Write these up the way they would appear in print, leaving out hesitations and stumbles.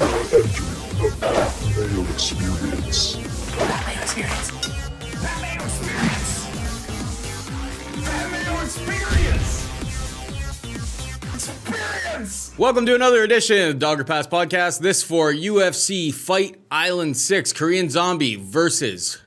Entering the male experience. That male experience. That male experience. That male experience. Experience. Welcome to another edition of Dogger Pass Podcast. This for UFC Fight Island 6, Korean Zombie versus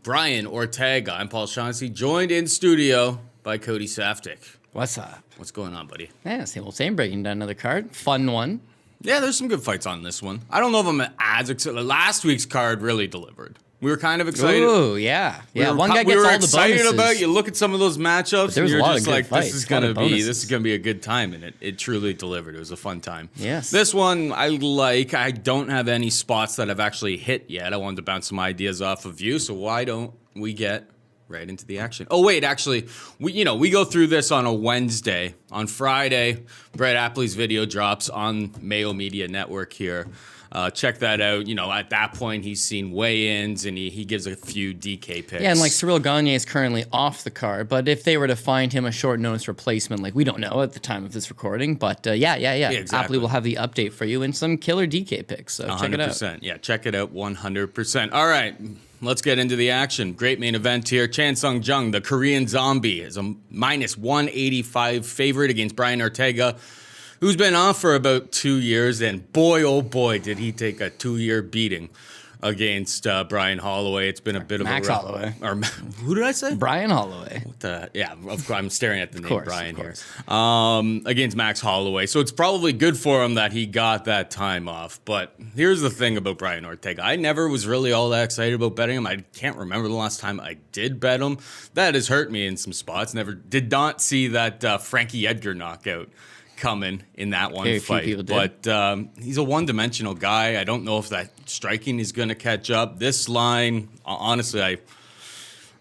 Brian Ortega. I'm Paul Shaughnessy, joined in studio by Cody Saftic. What's up? What's going on, buddy? Yeah, same old same. Breaking down another card. Fun one. Yeah, there's some good fights on this one. I don't know if I'm as excited. Last week's card really delivered. We were kind of excited. Ooh, yeah. One guy gets all the bonuses. We were excited about. You look at some of those matchups, and you're just like, this is gonna be a good time, and it truly delivered. It was a fun time. Yes. This one I like. I don't have any spots that have actually hit yet. I wanted to bounce some ideas off of you, so why don't we get right into the action? Oh wait, actually, we go through this on a Wednesday. On Friday, Brett Apley's video drops on Mayo Media Network here. Check that out. At that point, he's seen weigh-ins, and he gives a few DK picks. Yeah, and Cyril Gagne is currently off the card, but if they were to find him a short notice replacement, we don't know at the time of this recording, but yeah. Exactly. Apley will have the update for you and some killer DK picks, so 100%. Check it out. Yeah, check it out 100%. All right, let's get into the action. Great main event here. Chansung Jung, the Korean Zombie, is a minus 185 favorite against Brian Ortega, who's been off for about 2 years, and boy, oh boy, did he take a 2-year beating against Brian Holloway. It's been a bit Max of a Holloway. Or who did I say? Brian Holloway. I'm staring at the name Brian here. Against Max Holloway. So it's probably good for him that he got that time off. But here's the thing about Brian Ortega. I never was really all that excited about betting him. I can't remember the last time I did bet him. That has hurt me in some spots. Did not see that Frankie Edgar knockout coming in that one fight, but he's a one-dimensional guy. I don't know if that striking is going to catch up. This line, honestly,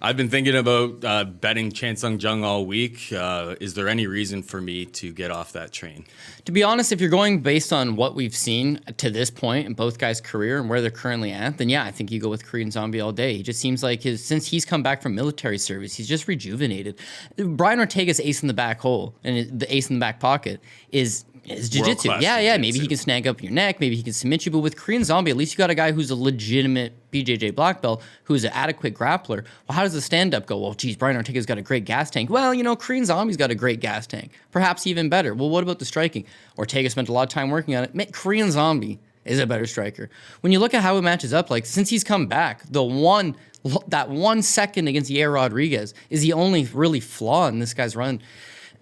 I've been thinking about betting Chansung Jung all week. Is there any reason for me to get off that train? To be honest, if you're going based on what we've seen to this point in both guys' career and where they're currently at, then yeah, I think you go with Korean Zombie all day. He just seems like since he's come back from military service, he's just rejuvenated. Brian Ortega's ace in the back hole and the ace in the back pocket is jiu-jitsu. Yeah, jiu-jitsu. Maybe he can snag up your neck. Maybe he can submit you. But with Korean Zombie, at least you got a guy who's a legitimate BJJ black belt, who's an adequate grappler. Well, how does the stand-up go? Well, geez, Brian Ortega's got a great gas tank. Well, Korean Zombie's got a great gas tank. Perhaps even better. Well, what about the striking? Ortega spent a lot of time working on it. Korean Zombie is a better striker. When you look at how it matches up, since he's come back, that 1 second against Yair Rodriguez is the only really flaw in this guy's run.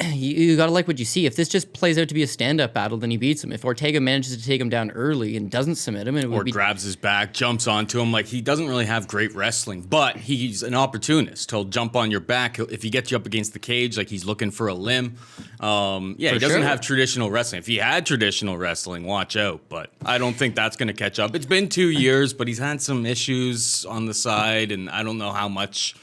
You got to like what you see. If this just plays out to be a stand-up battle, then he beats him. If Ortega manages to take him down early and doesn't submit him, or grabs his back, jumps onto him, he doesn't really have great wrestling, but he's an opportunist. He'll jump on your back. If he gets you up against the cage, he's looking for a limb. He doesn't have traditional wrestling. If he had traditional wrestling, watch out. But I don't think that's going to catch up. It's been 2 years, but he's had some issues on the side, and I don't know how much.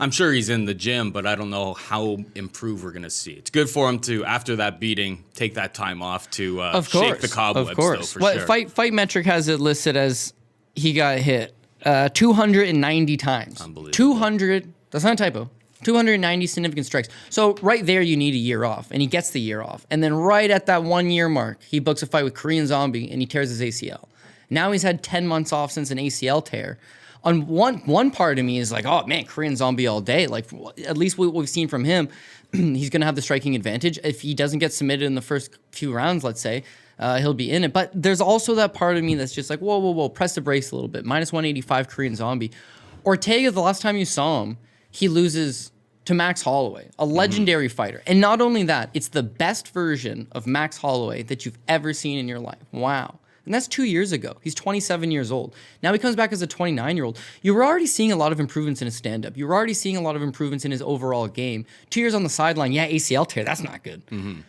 I'm sure he's in the gym, but I don't know how improved we're going to see. It's good for him to, after that beating, take that time off to shake the cobwebs. Of course. Sure. Fight Metric has it listed as he got hit 290 times. Unbelievable. 200, that's not a typo. 290 significant strikes. So right there, you need a year off, and he gets the year off. And then right at that 1 year mark, he books a fight with Korean Zombie, and he tears his ACL. Now he's had 10 months off since an ACL tear. On one part of me is oh man, Korean Zombie all day. At least what we've seen from him, he's going to have the striking advantage. If he doesn't get submitted in the first few rounds, let's say, he'll be in it. But there's also that part of me that's just whoa, press the brakes a little bit. Minus 185 Korean Zombie. Ortega, the last time you saw him, he loses to Max Holloway, a legendary fighter. And not only that, it's the best version of Max Holloway that you've ever seen in your life. Wow. And that's 2 years ago. He's 27 years old. Now he comes back as a 29-year-old. You were already seeing a lot of improvements in his stand-up. You were already seeing a lot of improvements in his overall game. 2 years on the sideline, yeah, ACL tear, that's not good. Mm-hmm.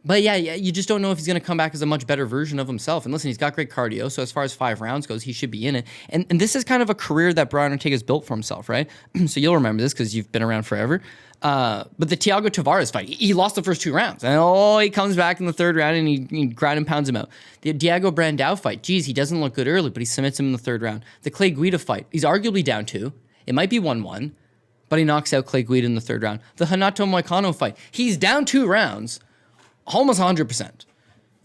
But yeah, you just don't know if he's going to come back as a much better version of himself. And listen, he's got great cardio, so as far as 5 rounds goes, he should be in it. And this is kind of a career that Brian Ortega's built for himself, right? So you'll remember this because you've been around forever. But the Thiago Tavares fight, he lost the first 2 rounds. And he comes back in the 3rd round and he ground and pounds him out. The Diego Brandao fight, geez, he doesn't look good early, but he submits him in the 3rd round. The Clay Guida fight, he's arguably down 2. It might be 1-1, but he knocks out Clay Guida in the 3rd round. The Renato Moicano fight, he's down 2 rounds, almost 100%.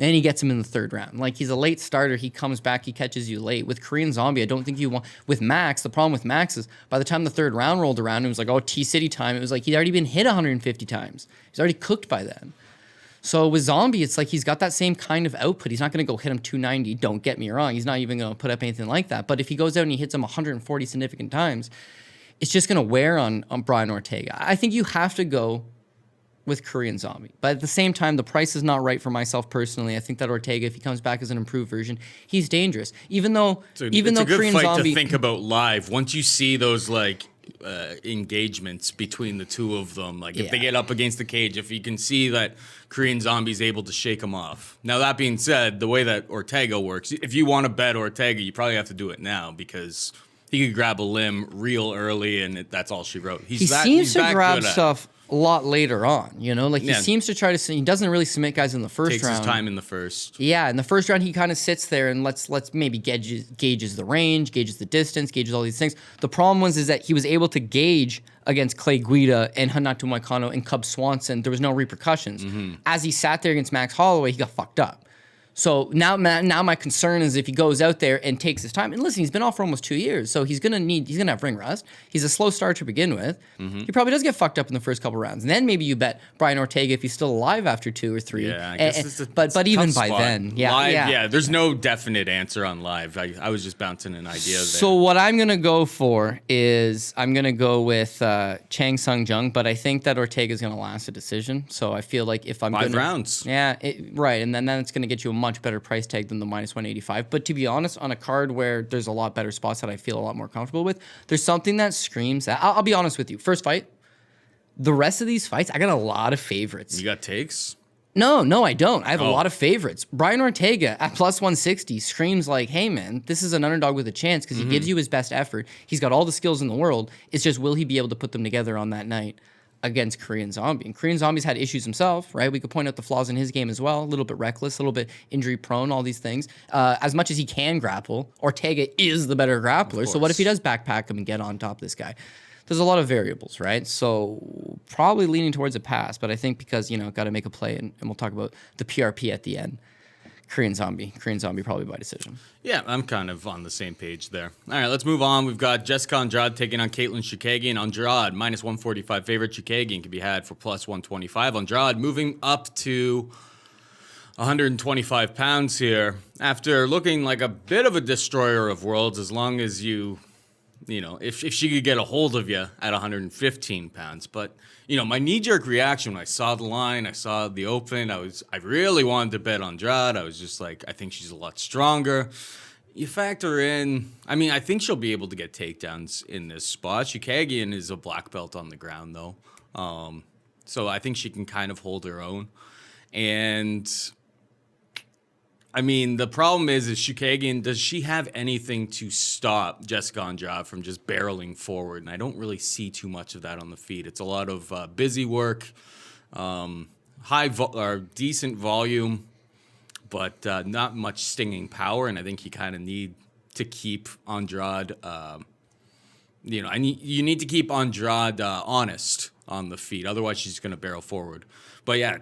Then he gets him in the third round. Like, he's a late starter. He comes back. He catches you late. With Korean Zombie, I don't think you want... With Max, the problem with Max is by the time the third round rolled around, it was like, oh, T-City time. It was like he'd already been hit 150 times. He's already cooked by then. So with Zombie, it's like he's got that same kind of output. He's not going to go hit him 290. Don't get me wrong. He's not even going to put up anything like that. But if he goes out and he hits him 140 significant times, it's just going to wear on Brian Ortega. I think you have to go with Korean Zombie. But at the same time, the price is not right for myself personally. I think that Ortega, if he comes back as an improved version, he's dangerous. Even though it's a good Korean fight Zombie... to think about live. Once you see those, like... engagements between the two of them, like if they get up against the cage, if you can see that Korean Zombie's able to shake him off. Now, that being said, the way that Ortega works, if you want to bet Ortega, you probably have to do it now because he could grab a limb real early and that's all she wrote. He seems to grab stuff a lot later on, you know? Like, he seems to try to... He doesn't really submit guys in the first round. Takes his time in the first. Yeah, in the first round, he kind of sits there and let's maybe gauges the range, gauges the distance, gauges all these things. The problem is that he was able to gauge against Clay Guida and Hanato Moicano and Cub Swanson. There was no repercussions. As he sat there against Max Holloway, he got fucked up. So now my concern is if he goes out there and takes his time, and listen, he's been off for almost 2 years, so he's gonna have ring rust. He's a slow start to begin with. He probably does get fucked up in the first couple rounds, and then maybe you bet Brian Ortega if he's still alive after 2 or 3. Yeah, I guess but even by then, there's no definite answer on live. I was just bouncing an idea there. So what I'm gonna go for is I'm gonna go with Chang Sung Jung, but I think that Ortega is gonna last a decision. So I feel like if I'm 5 rounds, right, and then it's gonna get you a much better price tag than the minus 185. But to be honest, on a card where there's a lot better spots that I feel a lot more comfortable with, there's something that screams that. I'll be honest with you. First fight, the rest of these fights, I got a lot of favorites. You got takes? No, I don't. I have a lot of favorites. Brian Ortega at plus 160 screams like, hey, man, this is an underdog with a chance because he gives you his best effort. He's got all the skills in the world. It's just, will he be able to put them together on that night against Korean Zombie? And Korean Zombie's had issues himself, right? We could point out the flaws in his game as well. A little bit reckless, a little bit injury prone, all these things. As much as he can grapple, Ortega is the better grappler. So what if he does backpack him and get on top of this guy? There's a lot of variables, right? So probably leaning towards a pass, but I think because, got to make a play, and we'll talk about the PRP at the end. Korean Zombie probably by decision. Yeah, I'm kind of on the same page there. All right, let's move on. We've got Jessica Andrade taking on Caitlin Chookagian. Andrade, minus 145 favorite. Chookagian can be had for plus 125. Andrade moving up to 125 pounds here after looking like a bit of a destroyer of worlds as long as if she could get a hold of you at 115 pounds. But, my knee-jerk reaction when I saw the line, I saw the open, I really wanted to bet Andrade. I was just like, I think she's a lot stronger. You factor in, I think she'll be able to get takedowns in this spot. Chookagian is a black belt on the ground, though. So I think she can kind of hold her own. And... the problem is Chookagian, does she have anything to stop Jessica Andrade from just barreling forward? And I don't really see too much of that on the feet. It's a lot of busy work, decent volume, but not much stinging power. And I think you kind of need to keep Andrade, you need to keep Andrade honest on the feet. Otherwise, she's going to barrel forward. But yeah,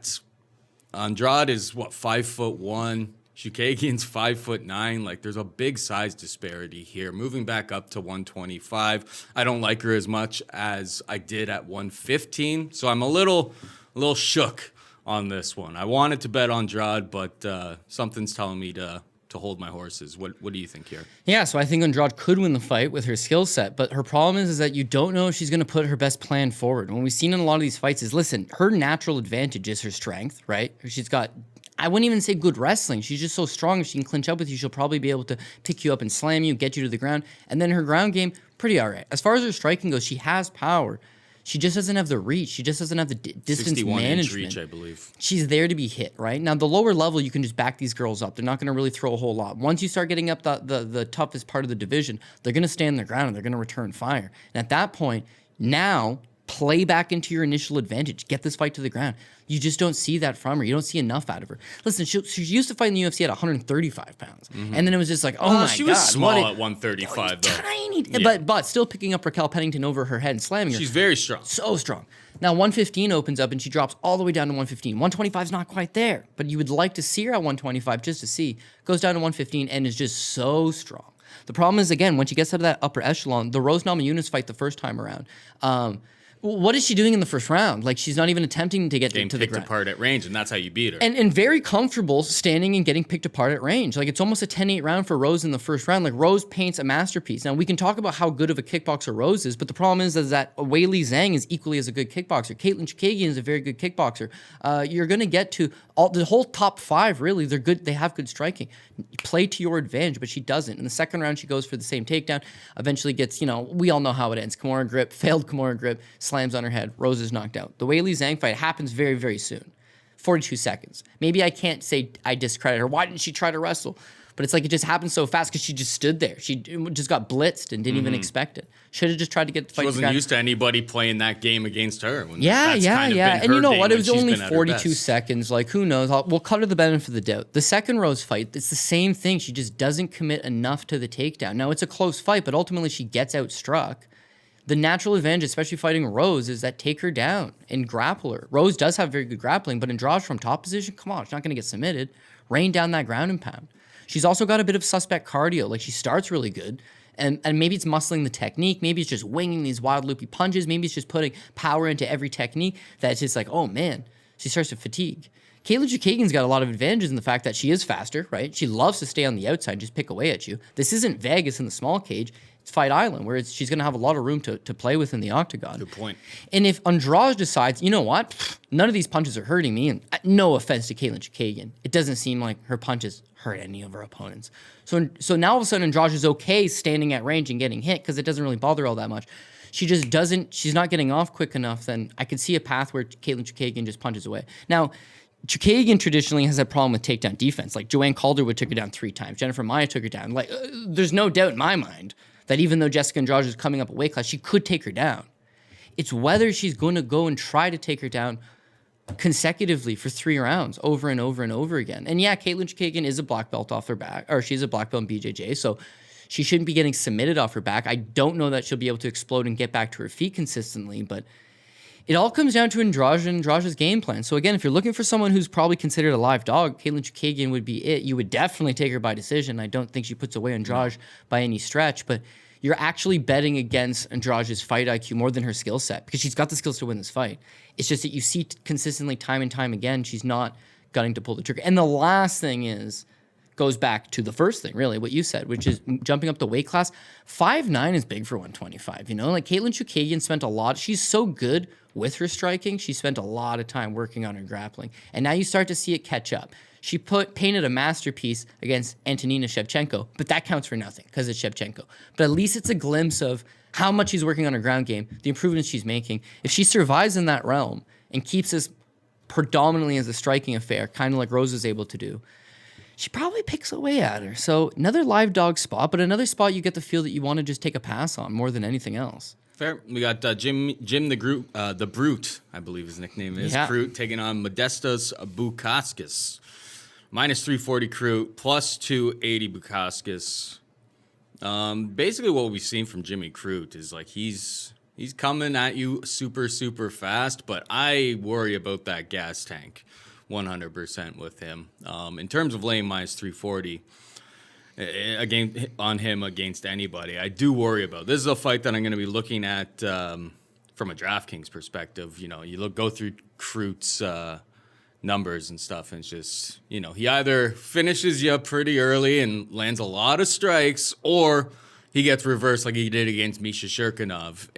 Andrade is 5'1". Chookagian's 5'9". Like, there's a big size disparity here. Moving back up to 125. I don't like her as much as I did at 115. So I'm a little shook on this one. I wanted to bet Andrade, but something's telling me to hold my horses. What do you think here? Yeah, so I think Andrade could win the fight with her skill set, but her problem is that you don't know if she's going to put her best plan forward. What we've seen in a lot of these fights is, listen, her natural advantage is her strength, right? She's got... I wouldn't even say good wrestling. She's just so strong. If she can clinch up with you, she'll probably be able to pick you up and slam you, get you to the ground. And then her ground game, pretty all right. As far as her striking goes, she has power. She just doesn't have the reach. She just doesn't have the distance management. 61-inch reach, I believe. She's there to be hit, right? Now, the lower level, you can just back these girls up. They're not going to really throw a whole lot. Once you start getting up the toughest part of the division, they're going to stand their ground and they're going to return fire. And at that point, now... play back into your initial advantage. Get this fight to the ground. You just don't see that from her. You don't see enough out of her. Listen, she used to fight in the UFC at 135 pounds. And then it was just like, oh my God. She was small at 135, though. Tiny. Yeah. But still picking up Raquel Pennington over her head and slamming her. She's very strong. So strong. Now 115 opens up and she drops all the way down to 115. 125 is not quite there, but you would like to see her at 125 just to see. Goes down to 115 and is just so strong. The problem is, again, when she gets out of that upper echelon, the Rose Namajunas fight the first time around. What is she doing in the first round? Like, she's not even attempting to get to the ground. Picked apart at range, and that's how you beat her. And very comfortable standing and getting picked apart at range. Like, it's almost a 10-8 round for Rose in the first round. Like, Rose paints a masterpiece. Now, we can talk about how good of a kickboxer Rose is, but the problem is that Weili Zhang is equally as a good kickboxer. Caitlin Chookagian is a very good kickboxer. You're going to get to the whole top 5, really. They're good. They have good striking. Play to your advantage, but she doesn't. In the second round, she goes for the same takedown. Eventually gets, we all know how it ends. Kimura grip, failed Kimura grip, slams on her head. Rose is knocked out. The Weili Zhang fight happens very, very soon. 42 seconds. Maybe I can't say I discredit her. Why didn't she try to wrestle? But it's like it just happened so fast because she just stood there. She just got blitzed and didn't even expect it. Should have just tried to get the fight. She wasn't used to anybody playing that game against her. Yeah. And you know what? It was only 42 seconds. Like, who knows? We'll cut her the benefit of the doubt. The second Rose fight, it's the same thing. She just doesn't commit enough to the takedown. Now, it's a close fight, but ultimately she gets outstruck. The natural advantage, especially fighting Rose, is that take her down and grapple her. Rose does have very good grappling, but Andrade from top position, come on, she's not going to get submitted. Rain down that ground and pound. She's also got a bit of suspect cardio. Like, she starts really good, and maybe it's muscling the technique. Maybe it's just winging these wild loopy punches. Maybe it's just putting power into every technique that's just like, oh man, she starts to fatigue. Caitlin Chookagian's got a lot of advantages in the fact that she is faster, right? She loves to stay on the outside, just pick away at you. This isn't Vegas in the small cage. It's Fight Island, where she's going to have a lot of room to play with in the octagon. Good point. And if Andrade decides, you know what? None of these punches are hurting me, and no offense to Caitlin Chookagian, it doesn't seem like her punches hurt any of her opponents. So now all of a sudden Andrade is okay standing at range and getting hit because it doesn't really bother her all that much. She just doesn't, she's not getting off quick enough, then I could see a path where Caitlin Chookagian just punches away. Now, Chookagian traditionally has a problem with takedown defense. Like, Joanne Calderwood took her down 3 times. Jennifer Maia took her down. Like, there's no doubt in my mind that even though Jessica Andrade is coming up a weight class, she could take her down. It's whether she's going to go and try to take her down consecutively for 3 rounds over and over and over again. And yeah, Caitlin Chookagian is a black belt off her back, or she's a black belt in BJJ, so she shouldn't be getting submitted off her back. I don't know that she'll be able to explode and get back to her feet consistently, but it all comes down to Andrade and Andrade's game plan. So again, if you're looking for someone who's probably considered a live dog, Caitlin Chookagian would be it. You would definitely take her by decision. I don't think she puts away Andrade by any stretch, but you're actually betting against Andrade's fight IQ more than her skill set because she's got the skills to win this fight. It's just that you see consistently time and time again, she's not getting to pull the trigger. And the last thing goes back to the first thing, really, what you said, which is jumping up the weight class. 5'9" is big for 125, Like, Caitlin Chookagian spent a lot. She's so good with her striking. She spent a lot of time working on her grappling. And now you start to see it catch up. She painted a masterpiece against Antonina Shevchenko, but that counts for nothing because it's Shevchenko. But at least it's a glimpse of how much she's working on her ground game, the improvements she's making. If she survives in that realm and keeps this predominantly as a striking affair, kind of like Rose was able to do, she probably picks away at her. So another live dog spot, but another spot you get the feel that you want to just take a pass on more than anything else. Fair. We got Jim the Brute, I believe his nickname is. Yeah. Crute taking on Modestas Bukauskas. Minus 340 Crute, plus 280 Bukauskas. Basically what we've seen from Jimmy Crute is like he's coming at you super, super fast, but I worry about that gas tank 100% with him. In terms of laying minus 340 against anybody, I do worry about. This is a fight that I'm going to be looking at from a DraftKings perspective. You go through Crute's numbers and stuff, and it's just, he either finishes you up pretty early and lands a lot of strikes, or he gets reversed like he did against Misha Shirkinov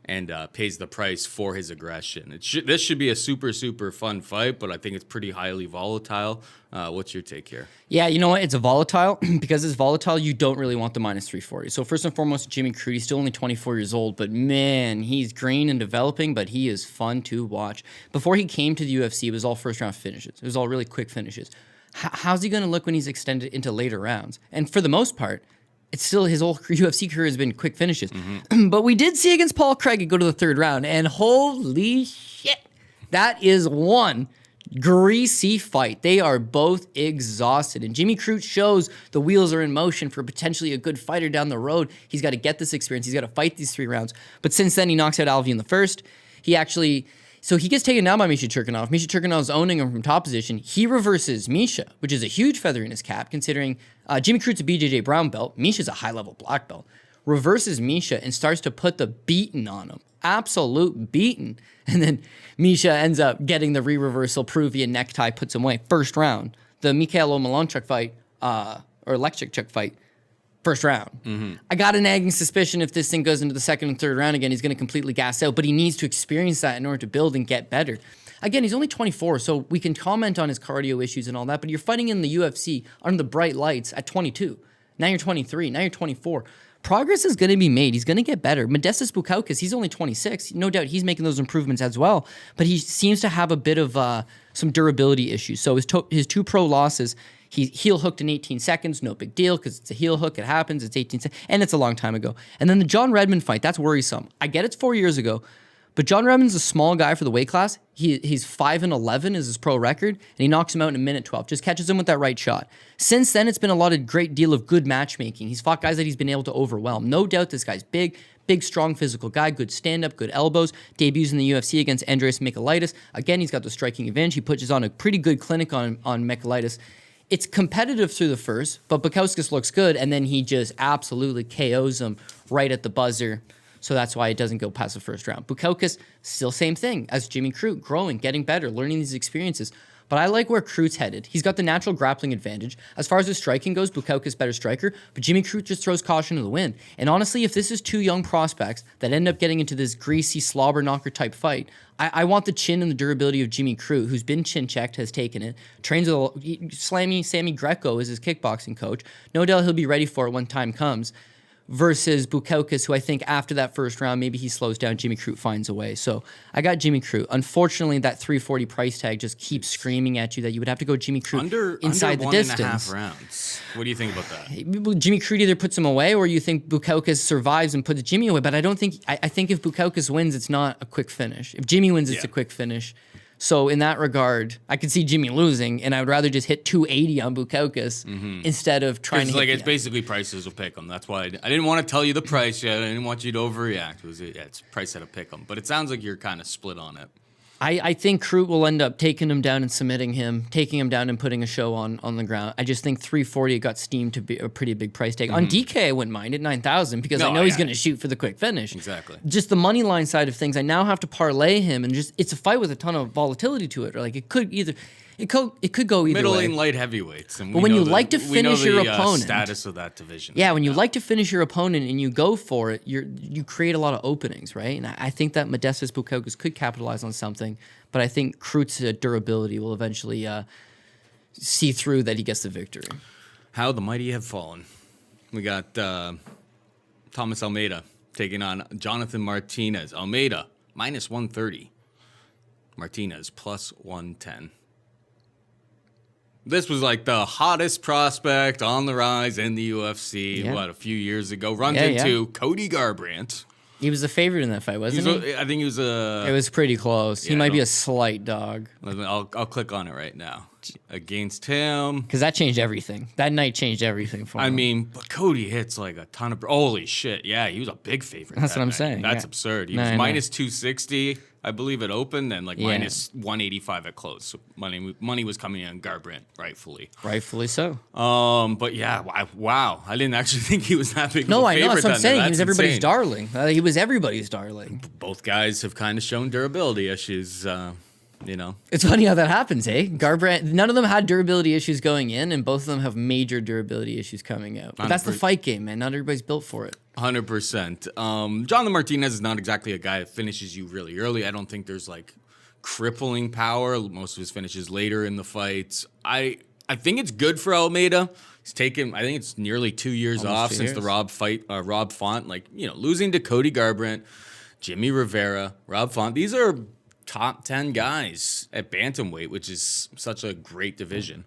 and pays the price for his aggression. This should be a super, super fun fight, but I think it's pretty highly volatile. What's your take here? Yeah, you know what? It's a volatile. Because it's volatile, you don't really want the minus 340. So first and foremost, Jimmy Crute, he's still only 24 years old, but man, he's green and developing, but he is fun to watch. Before he came to the UFC, it was all first-round finishes. It was all really quick finishes. How's he going to look when he's extended into later rounds? And for the most part, it's still his whole UFC career has been quick finishes. Mm-hmm. But we did see against Paul Craig it go to the 3rd round, and holy shit, that is one greasy fight. They are both exhausted, and Jimmy Crute shows the wheels are in motion for potentially a good fighter down the road. He's got to get this experience. He's got to fight these 3 rounds. But since then, he knocks out Alvi in the first. So he gets taken down by Misha Turkinov. Misha Turkinov's owning him from top position. He reverses Misha, which is a huge feather in his cap, considering Jimmy Crute's a BJJ brown belt. Misha's a high-level black belt. Reverses Misha and starts to put the beating on him. Absolute beating. And then Misha ends up getting the re-reversal, Peruvian necktie, puts him away. First round. The Mikhailo Malonchuk fight, or Lekchuk fight, first round. I got a nagging suspicion if this thing goes into the second and third round again, he's going to completely gas out, but he needs to experience that in order to build and get better. Again, he's only 24, so we can comment on his cardio issues and all that, but you're fighting in the UFC under the bright lights at 22. Now you're 23. Now you're 24. Progress is going to be made. He's going to get better. Modestas Bukauskas, he's only 26. No doubt he's making those improvements as well, but he seems to have a bit of some durability issues. So his 2 pro losses, he heel hooked in 18 seconds, no big deal because it's a heel hook. It happens. It's 18 seconds, and it's a long time ago. And then the John Redmond fight, that's worrisome. I get it's 4 years ago, but John Redmond's a small guy for the weight class. He's 5-11 is his pro record, and he knocks him out in a minute 12. Just catches him with that right shot. Since then, it's been a great deal of good matchmaking. He's fought guys that he's been able to overwhelm. No doubt this guy's big, strong, physical guy, good stand-up, good elbows. Debuts in the UFC against Andreas Michailidis. Again, he's got the striking advantage. He pushes on a pretty good clinic on Michailidis. It's competitive through the first, but Bukauskas looks good, and then he just absolutely KOs him right at the buzzer. So that's why it doesn't go past the first round. Bukauskas, still same thing as Jimmy Crute, growing, getting better, learning these experiences. But I like where Crute's headed. He's got the natural grappling advantage. As far as his striking goes, Bukauskas better striker, but Jimmy Crute just throws caution to the wind. And honestly, if this is 2 young prospects that end up getting into this greasy slobber knocker type fight, I want the chin and the durability of Jimmy Crute, who's been chin checked, has taken it, trains with Sammy Greco is his kickboxing coach. No doubt he'll be ready for it when time comes. Versus Bukauskas, who I think after that first round, maybe he slows down, Jimmy Crute finds a way. So I got Jimmy Crute. Unfortunately, that 340 price tag just keeps screaming at you that you would have to go Jimmy Crute inside the distance. Under 1.5 rounds. What do you think about that? Jimmy Crute either puts him away or you think Bukauskas survives and puts Jimmy away. But I don't think, I think if Bukauskas wins, it's not a quick finish. If Jimmy wins, it's a quick finish. So in that regard, I could see Jimmy losing, and I would rather just hit 280 on Bukauskas instead of trying to. It's basically prices will pick them. That's why I didn't want to tell you the price yet. I didn't want you to overreact. It's price at a pick them. But it sounds like you're kind of split on it. I think Crute will end up taking him down and submitting him, taking him down and putting a show on the ground. I just think 340 got steamed to be a pretty big price tag. On DK, I wouldn't mind at 9,000 because I know he's going to shoot for the quick finish. Exactly. Just the money line side of things, I now have to parlay him, and just it's a fight with a ton of volatility to it. Or like it could go either middling way. light heavyweights. And but when you like to finish your opponent, status of that division. Yeah, when you like to finish your opponent and you go for it, you create a lot of openings, right? And I think that Modestas Bukauskas could capitalize on something, but I think Crute's durability will eventually see through that he gets the victory. How the mighty have fallen. We got Thomas Almeida taking on Jonathan Martinez. Almeida minus 130. Martinez plus 110. This was like the hottest prospect on the rise in the UFC, a few years ago. Runs into Cody Garbrandt. He was the favorite in that fight, wasn't he? I think he was a... It was pretty close. He might be a slight dog. I'll click on it right now. Against him. Because that changed everything. That night changed everything for him. I mean, but Cody hits like a ton of... Holy shit. Yeah, he was a big favorite. That's what I'm night. saying. That's absurd. He was minus 260, I believe, it opened, and like minus 185 at close. So money was coming in Garbrandt, rightfully. Rightfully so. But yeah, wow. I didn't actually think he was that big of a favorite. No, I know. That's what I'm saying. He was everybody's insane. darling. He was everybody's darling. Both guys have kind of shown durability issues, It's funny how that happens, eh? Garbrandt, none of them had durability issues going in, and both of them have major durability issues coming out. But that's the fight game, man. Not everybody's built for it. 100%. Jonathan Martinez is not exactly a guy that finishes you really early. I don't think there's like crippling power. Most of his finishes later in the fights. I think it's good for Almeida. He's taken, I think it's nearly 2 years off since the Rob Font. Like, losing to Cody Garbrandt, Jimmy Rivera, Rob Font. These are top 10 guys at bantamweight, which is such a great division.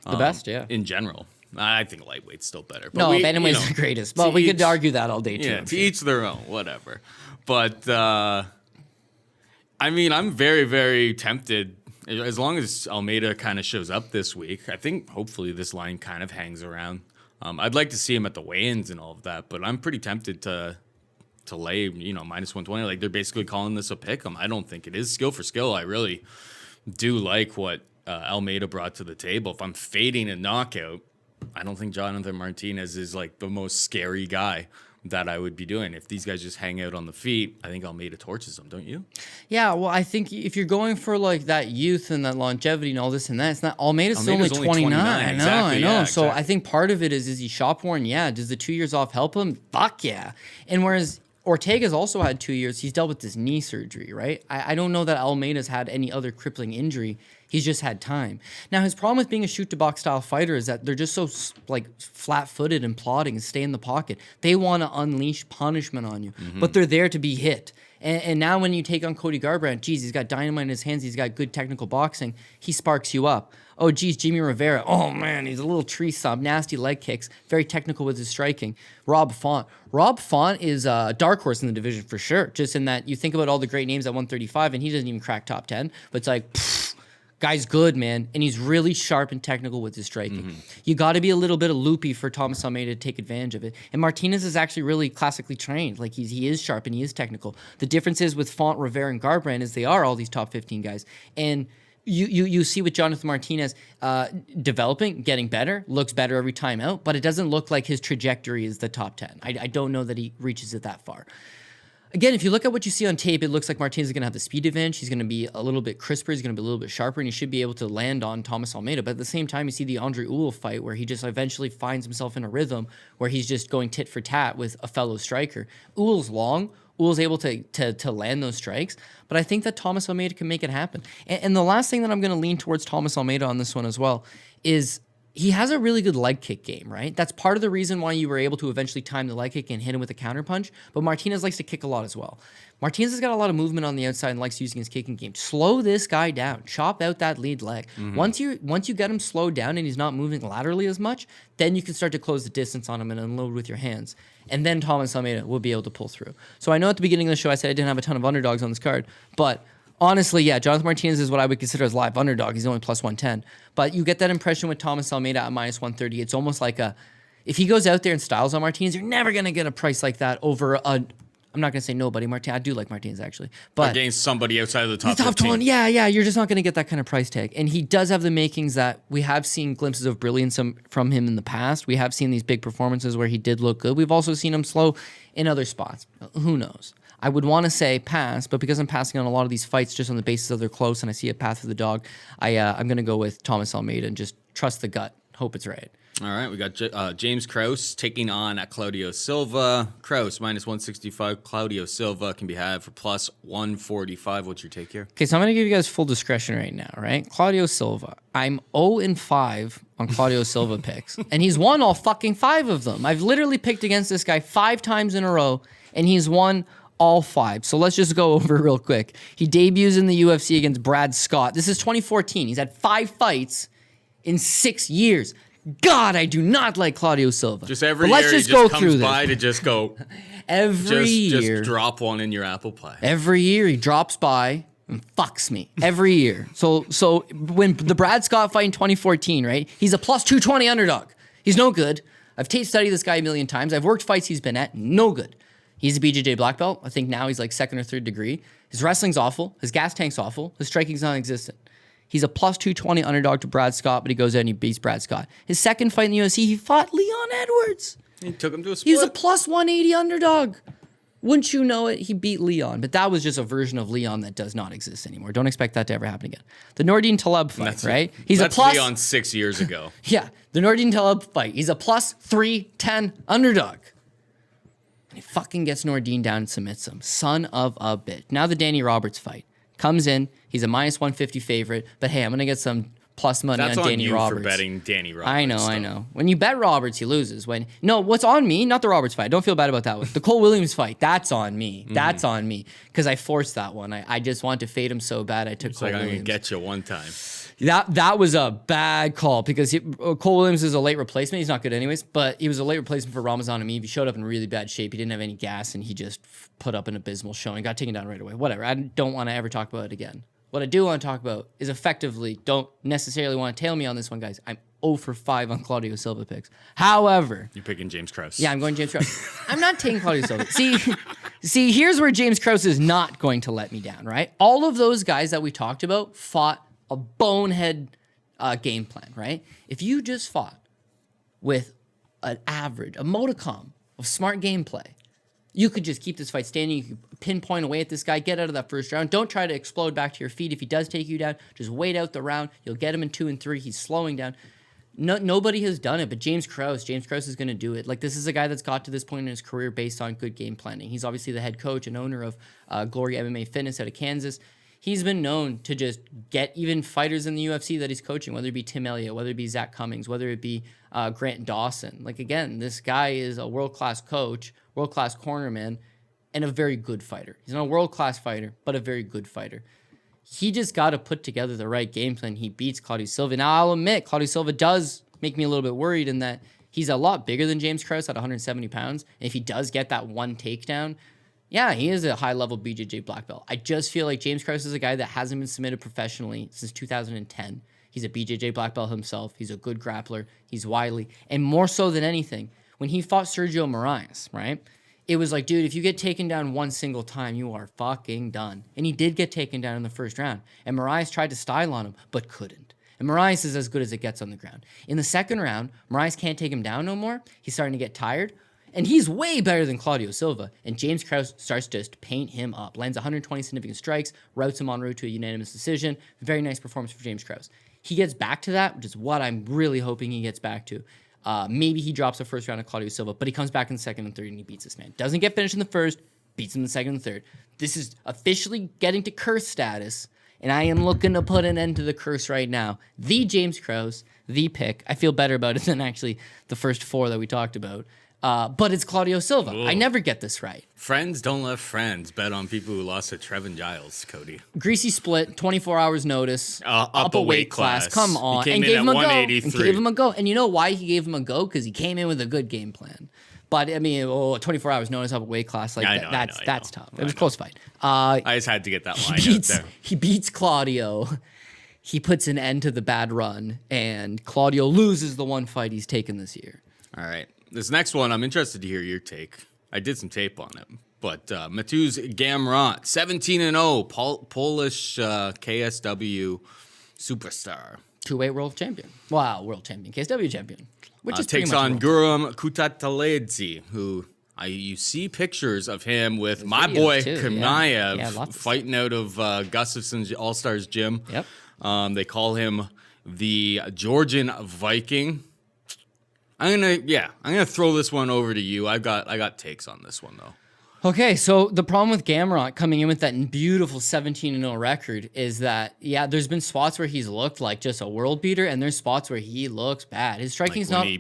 The best, yeah. In general. I think lightweight's still better. But bantamweight's the greatest. Well, we could argue that all day, too. Yeah, to each their own, whatever. But, I'm very, very tempted. As long as Almeida kind of shows up this week, I think hopefully this line kind of hangs around. I'd like to see him at the weigh-ins and all of that, but I'm pretty tempted to to lay, minus 120. Like, they're basically calling this a pick 'em. I don't think it is. Skill for skill, I really do like what Almeida brought to the table. If I'm fading a knockout, I don't think Jonathan Martinez is like the most scary guy that I would be doing. If these guys just hang out on the feet, I think Almeida torches them, don't you? Yeah, well, I think if you're going for like that youth and that longevity and all this and that, it's not Almeida's only 29. I know. So I think part of it is he shop worn? Yeah. Does the 2 years off help him? Fuck yeah. And whereas Ortega's also had 2 years, he's dealt with this knee surgery, right? I don't know that Almeida's had any other crippling injury. He's just had time. Now, his problem with being a shoot-to-box style fighter is that they're just so like flat-footed and plodding and stay in the pocket. They want to unleash punishment on you, but they're there to be hit. And now when you take on Cody Garbrandt, geez, he's got dynamite in his hands. He's got good technical boxing. He sparks you up. Oh, geez, Jimmy Rivera. Oh, man, he's a little tree stump. Nasty leg kicks. Very technical with his striking. Rob Font. Rob Font is a dark horse in the division for sure. Just in that you think about all the great names at 135, and he doesn't even crack top 10. But it's like, guy's good, man. And he's really sharp and technical with his striking. You got to be a little bit of loopy for Thomas Almeida to take advantage of it. And Martinez is actually really classically trained. Like, he is sharp and he is technical. The difference is with Font, Rivera, and Garbrandt is they are all these top 15 guys. And you see with Jonathan Martinez developing, getting better, looks better every time out, but it doesn't look like his trajectory is the top 10. I don't know that he reaches it that far. Again, if you look at what you see on tape, it looks like Martinez is going to have the speed advantage. He's going to be a little bit crisper. He's going to be a little bit sharper, and he should be able to land on Thomas Almeida. But at the same time, you see the Andre Ewell fight where he just eventually finds himself in a rhythm where he's just going tit for tat with a fellow striker. Ewell's long. Ewell's able to land those strikes. But I think that Thomas Almeida can make it happen. And the last thing that I'm going to lean towards Thomas Almeida on this one as well is he has a really good leg kick game, right? That's part of the reason why you were able to eventually time the leg kick and hit him with a counter punch. But Martinez likes to kick a lot as well. Martinez has got a lot of movement on the outside and likes using his kicking game. Slow this guy down. Chop out that lead leg. Once you get him slowed down and he's not moving laterally as much, then you can start to close the distance on him and unload with your hands. And then Thomas Almeida will be able to pull through. So I know at the beginning of the show I said I didn't have a ton of underdogs on this card, but honestly, yeah, Jonathan Martinez is what I would consider as live underdog. He's only plus 110. But you get that impression with Thomas Almeida at minus 130. It's almost like if he goes out there and styles on Martinez, you're never going to get a price like that over I'm not going to say nobody. I do like Martinez, actually. But against somebody outside of the top 15. 20, yeah, you're just not going to get that kind of price tag. And he does have the makings that we have seen glimpses of brilliance from him in the past. We have seen these big performances where he did look good. We've also seen him slow in other spots. Who knows? I would want to say pass, but because I'm passing on a lot of these fights just on the basis of they're close and I see a path for the dog, I'm going to go with Thomas Almeida and just trust the gut. Hope it's right. All right, we got James Krause taking on Claudio Silva. Krause, minus 165. Claudio Silva can be had for plus 145. What's your take here? Okay, so I'm going to give you guys full discretion right now, right? Claudio Silva. I'm 0-5 on Claudio Silva picks, and he's won all fucking 5 of them. I've literally picked against this guy 5 times in a row, and he's won all 5. So let's just go over real quick. He debuts in the UFC against Brad Scott. This is 2014. He's had 5 fights in 6 years. God, I do not like Claudio Silva. Just every year he just comes by to just go. Every year. Just drop one in your apple pie. Every year he drops by and fucks me. Every year. So when the Brad Scott fight in 2014, right? He's a plus 220 underdog. He's no good. I've tape studied this guy a million times. I've worked fights he's been at. No good. He's a BJJ black belt. I think now he's like 2nd or 3rd degree. His wrestling's awful. His gas tank's awful. His striking's non-existent. He's a plus 220 underdog to Brad Scott, but he goes out and he beats Brad Scott. His second fight in the UFC, he fought Leon Edwards. He took him to a split. He was a plus 180 underdog. Wouldn't you know it? He beat Leon, but that was just a version of Leon that does not exist anymore. Don't expect that to ever happen again. The Nordine Taleb fight, right? He's a plus Leon 6 years ago. Yeah, the Nordine Taleb fight. He's a plus 310 underdog. And he fucking gets Nordine down and submits him. Son of a bitch. Now the Danny Roberts fight. Comes in, he's a minus 150 favorite, but hey, I'm going to get some plus money on Danny Roberts. That's on you for betting Danny Roberts. I know. When you bet Roberts, he loses. What's on me? Not the Roberts fight. Don't feel bad about that one. The Cole Williams fight, that's on me. That's on me because I forced that one. I just wanted to fade him so bad I took Cole Williams. I'm going to get you one time. That was a bad call because Cole Williams is a late replacement. He's not good anyways, but he was a late replacement for Ramazan Amib. He showed up in really bad shape. He didn't have any gas, and he just put up an abysmal showing. Got taken down right away. Whatever. I don't want to ever talk about it again. What I do want to talk about is effectively, don't necessarily want to tail me on this one, guys. I'm 0 for 5 on Claudio Silva picks. However, You're picking James Krause. yeah, I'm going James Krause. I'm not taking Claudio Silva. See, here's where James Krause is not going to let me down, right? All of those guys that we talked about fought a bonehead game plan, right? If you just fought with an average, a modicum of smart gameplay, you could just keep this fight standing. You could pinpoint away at this guy, get out of that first round. Don't try to explode back to your feet. If he does take you down, just wait out the round. You'll get him in 2 and 3. He's slowing down. Nobody has done it, but James Krause is going to do it. Like, this is a guy that's got to this point in his career based on good game planning. He's obviously the head coach and owner of Glory MMA Fitness out of Kansas. He's been known to just get even fighters in the UFC that he's coaching, whether it be Tim Elliott, whether it be Zach Cummings, whether it be Grant Dawson. Like, again, this guy is a world-class coach, world-class cornerman, and a very good fighter. He's not a world-class fighter, but a very good fighter. He just got to put together the right game plan. He beats Claudio Silva. Now, I'll admit, Claudio Silva does make me a little bit worried in that he's a lot bigger than James Krause at 170 pounds. And if he does get that one takedown, yeah, he is a high-level BJJ black belt. I just feel like James Krause is a guy that hasn't been submitted professionally since 2010. He's a BJJ black belt himself. He's a good grappler. He's wily. And more so than anything, when he fought Sergio Moraes, right? It was like, dude, if you get taken down one single time, you are fucking done. And he did get taken down in the first round. And Moraes tried to style on him, but couldn't. And Moraes is as good as it gets on the ground. In the second round, Moraes can't take him down no more. He's starting to get tired. And he's way better than Claudio Silva. And James Krause starts to just paint him up. Lands 120 significant strikes, routes him en route to a unanimous decision. Very nice performance for James Krause. He gets back to that, which is what I'm really hoping he gets back to. Maybe he drops the first round of Claudio Silva, but he comes back in the second and third and he beats this man. Doesn't get finished in the first, beats him in the second and third. This is officially getting to curse status, and I am looking to put an end to the curse right now. The James Krause, the pick. I feel better about it than actually the first 4 that we talked about. But it's Claudio Silva. Ugh. I never get this right. Friends don't let friends bet on people who lost to Trevin Giles, Cody. Greasy split, 24 hours notice, up a weight class. Come on. He came in at 183. And gave him a go. And you know why he gave him a go? Because he came in with a good game plan. But, I mean, 24 hours notice up a weight class, like that's tough. It was a close fight. I just had to get that line out there. He beats Claudio. He puts an end to the bad run. And Claudio loses the one fight he's taken this year. All right. This next one, I'm interested to hear your take. I did some tape on it. But Mateusz Gamrot, 17-0, Polish KSW superstar. 2-weight world champion. Wow, world champion. KSW champion. Which is takes on Guram Kutaleladze, who you see pictures of him with my boy Kanaev fighting out of Gustafson's All-Stars gym. Yep. They call him the Georgian Viking. I'm gonna throw this one over to you. I got takes on this one though. Okay, so the problem with Gamrot coming in with that beautiful 17-0 record is that, there's been spots where he's looked like just a world beater, and there's spots where he looks bad. His striking's when he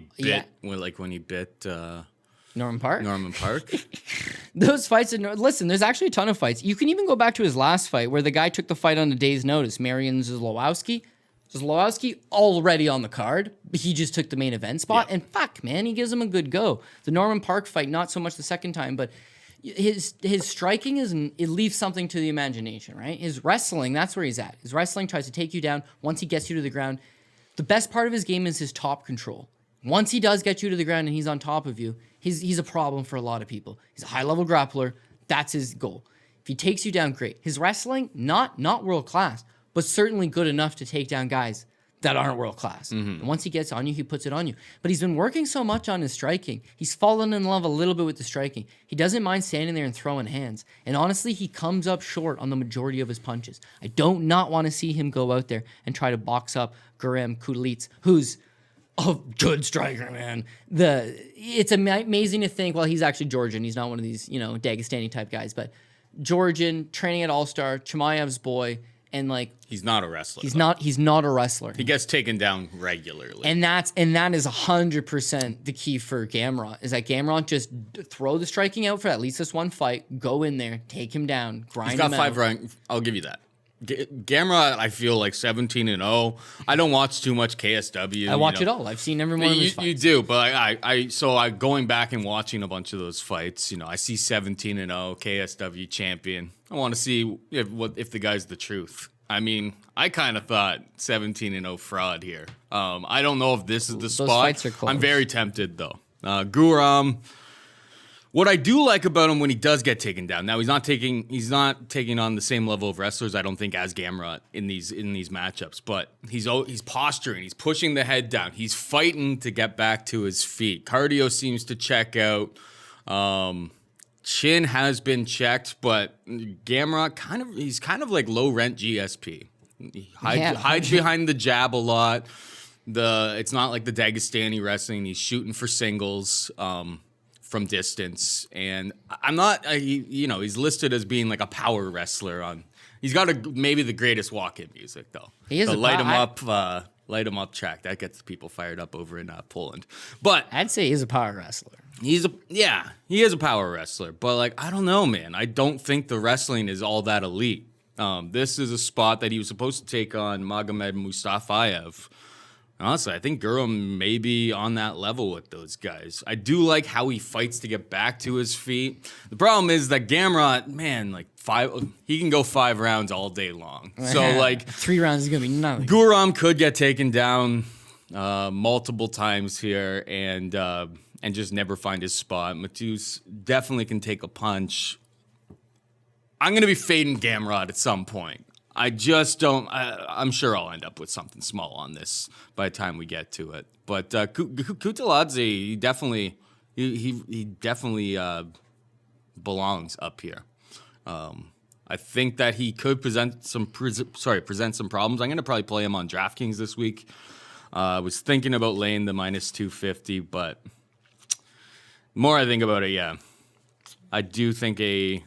bit Norman Park. Those fights. Listen, there's actually a ton of fights. You can even go back to his last fight where the guy took the fight on a day's notice. Marian Zlowowski already on the card. He just took the main event spot, and fuck, man, he gives him a good go. The Norman Park fight, not so much the second time, but his striking it leaves something to the imagination, right? His wrestling, that's where he's at. His wrestling tries to take you down once he gets you to the ground. The best part of his game is his top control. Once he does get you to the ground and he's on top of you, he's a problem for a lot of people. He's a high-level grappler. That's his goal. If he takes you down, great. His wrestling, not world class, but certainly good enough to take down guys that aren't world class. Mm-hmm. And once he gets on you, he puts it on you. But he's been working so much on his striking. He's fallen in love a little bit with the striking. He doesn't mind standing there and throwing hands. And honestly, he comes up short on the majority of his punches. I don't not want to see him go out there and try to box up Guram Kutaleladze, who's a good striker, man. It's amazing to think, well, he's actually Georgian. He's not one of these, Dagestani type guys, but Georgian, training at All-Star, Chimaev's boy. And he's not a wrestler. He's not a wrestler. He gets taken down regularly. And that is 100% the key for Gamrot. Is that Gamrot just throw the striking out for at least this one fight, go in there, take him down, grind him out. He's got 5 rank. I'll give you that. Gamrot, I feel like 17-0. I don't watch too much KSW. I watch it all. I've seen every one of his fights. You do, but I going back and watching a bunch of those fights. I see 17-0 KSW champion. I want to see if the guy's the truth. I mean, I kind of thought 17-0 fraud here. I don't know if this is the spot. fights are close. I'm very tempted though. Guram. What I do like about him when he does get taken down. Now he's not taking on the same level of wrestlers, I don't think, as Gamrot in these matchups. But he's posturing, he's pushing the head down, he's fighting to get back to his feet. Cardio seems to check out. Chin has been checked, but Gamrot he's kind of like low rent GSP. He hides behind the jab a lot. It's not like the Dagestani wrestling. He's shooting for singles. From distance, and I'm not. He's listed as being like a power wrestler. He's got maybe the greatest walk-in music though. He is the light him up track that gets people fired up over in Poland. But I'd say he's a power wrestler. he is a power wrestler. But like, I don't know, man. I don't think the wrestling is all that elite. This is a spot that he was supposed to take on Magomed Mustafayev. Honestly, I think Guram may be on that level with those guys. I do like how he fights to get back to his feet. The problem is that Gamrot, man, he can go 5 rounds all day long. So like 3 rounds is gonna be nothing. Guram could get taken down multiple times here and just never find his spot. Matus definitely can take a punch. I'm gonna be fading Gamrot at some point. I just don't. I'm sure I'll end up with something small on this by the time we get to it. But Kutaleladze, he definitely belongs up here. I think that he could present some problems. I'm going to probably play him on DraftKings this week. I was thinking about laying the minus 250, but the more I think about it, I do think a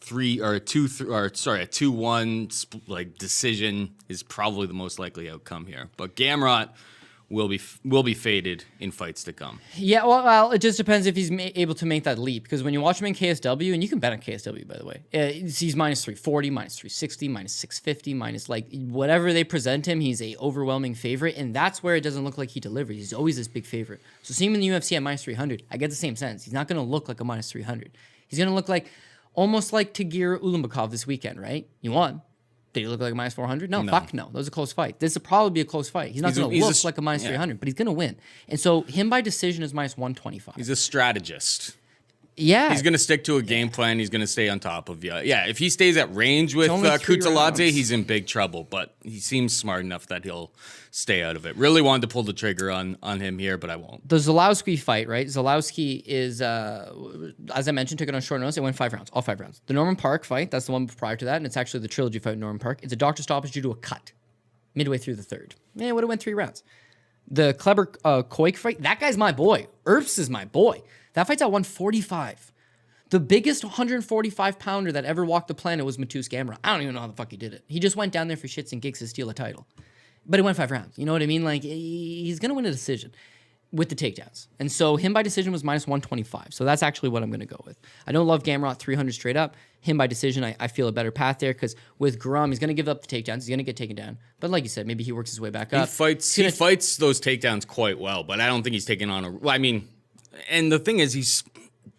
2-1 like decision is probably the most likely outcome here. But Gamrot will be faded in fights to come. Yeah, well, it just depends if he's able to make that leap. Because when you watch him in KSW, and you can bet on KSW, by the way, he's minus 340, minus 360, minus 650, minus like whatever they present him, he's a overwhelming favorite. And that's where it doesn't look like he delivers. He's always this big favorite. So seeing him in the UFC at minus 300, I get the same sense. He's not going to look like a minus 300. He's going to look like almost like Tagir Ulanbekov this weekend, right? He won. Did he look like a minus 400? No, fuck no. That was a close fight. This will probably be a close fight. He's not going to look like a minus 300, but he's going to win. And so him by decision is minus 125. He's a strategist. Yeah. He's going to stick to a game plan. He's going to stay on top of you. Yeah, if he stays at range with Kutaleladze, he's in big trouble. But he seems smart enough that he'll stay out of it. Really wanted to pull the trigger on him here, but I won't. The Zalowski fight, right? Zalowski is, as I mentioned, took it on short notice. It went 5 rounds, all 5 rounds. The Norman Park fight, that's the one prior to that, and it's actually the trilogy fight in Norman Park. It's a doctor stoppage due to a cut midway through the third. Man, it would have went 3 rounds. The Kleber Koik fight, that guy's my boy. Earps is my boy. That fight's at 145. The biggest 145-pounder that ever walked the planet was Matus Gamrot. I don't even know how the fuck he did it. He just went down there for shits and gigs to steal a title. But it went 5 rounds. You know what I mean? Like, he's going to win a decision with the takedowns. And so him by decision was minus 125. So that's actually what I'm going to go with. I don't love Gamrot 300 straight up. Him by decision, I feel a better path there because with Guram, he's going to give up the takedowns. He's going to get taken down. But like you said, maybe he works his way back up. He fights those takedowns quite well, but I don't think he's taking on and the thing is, he's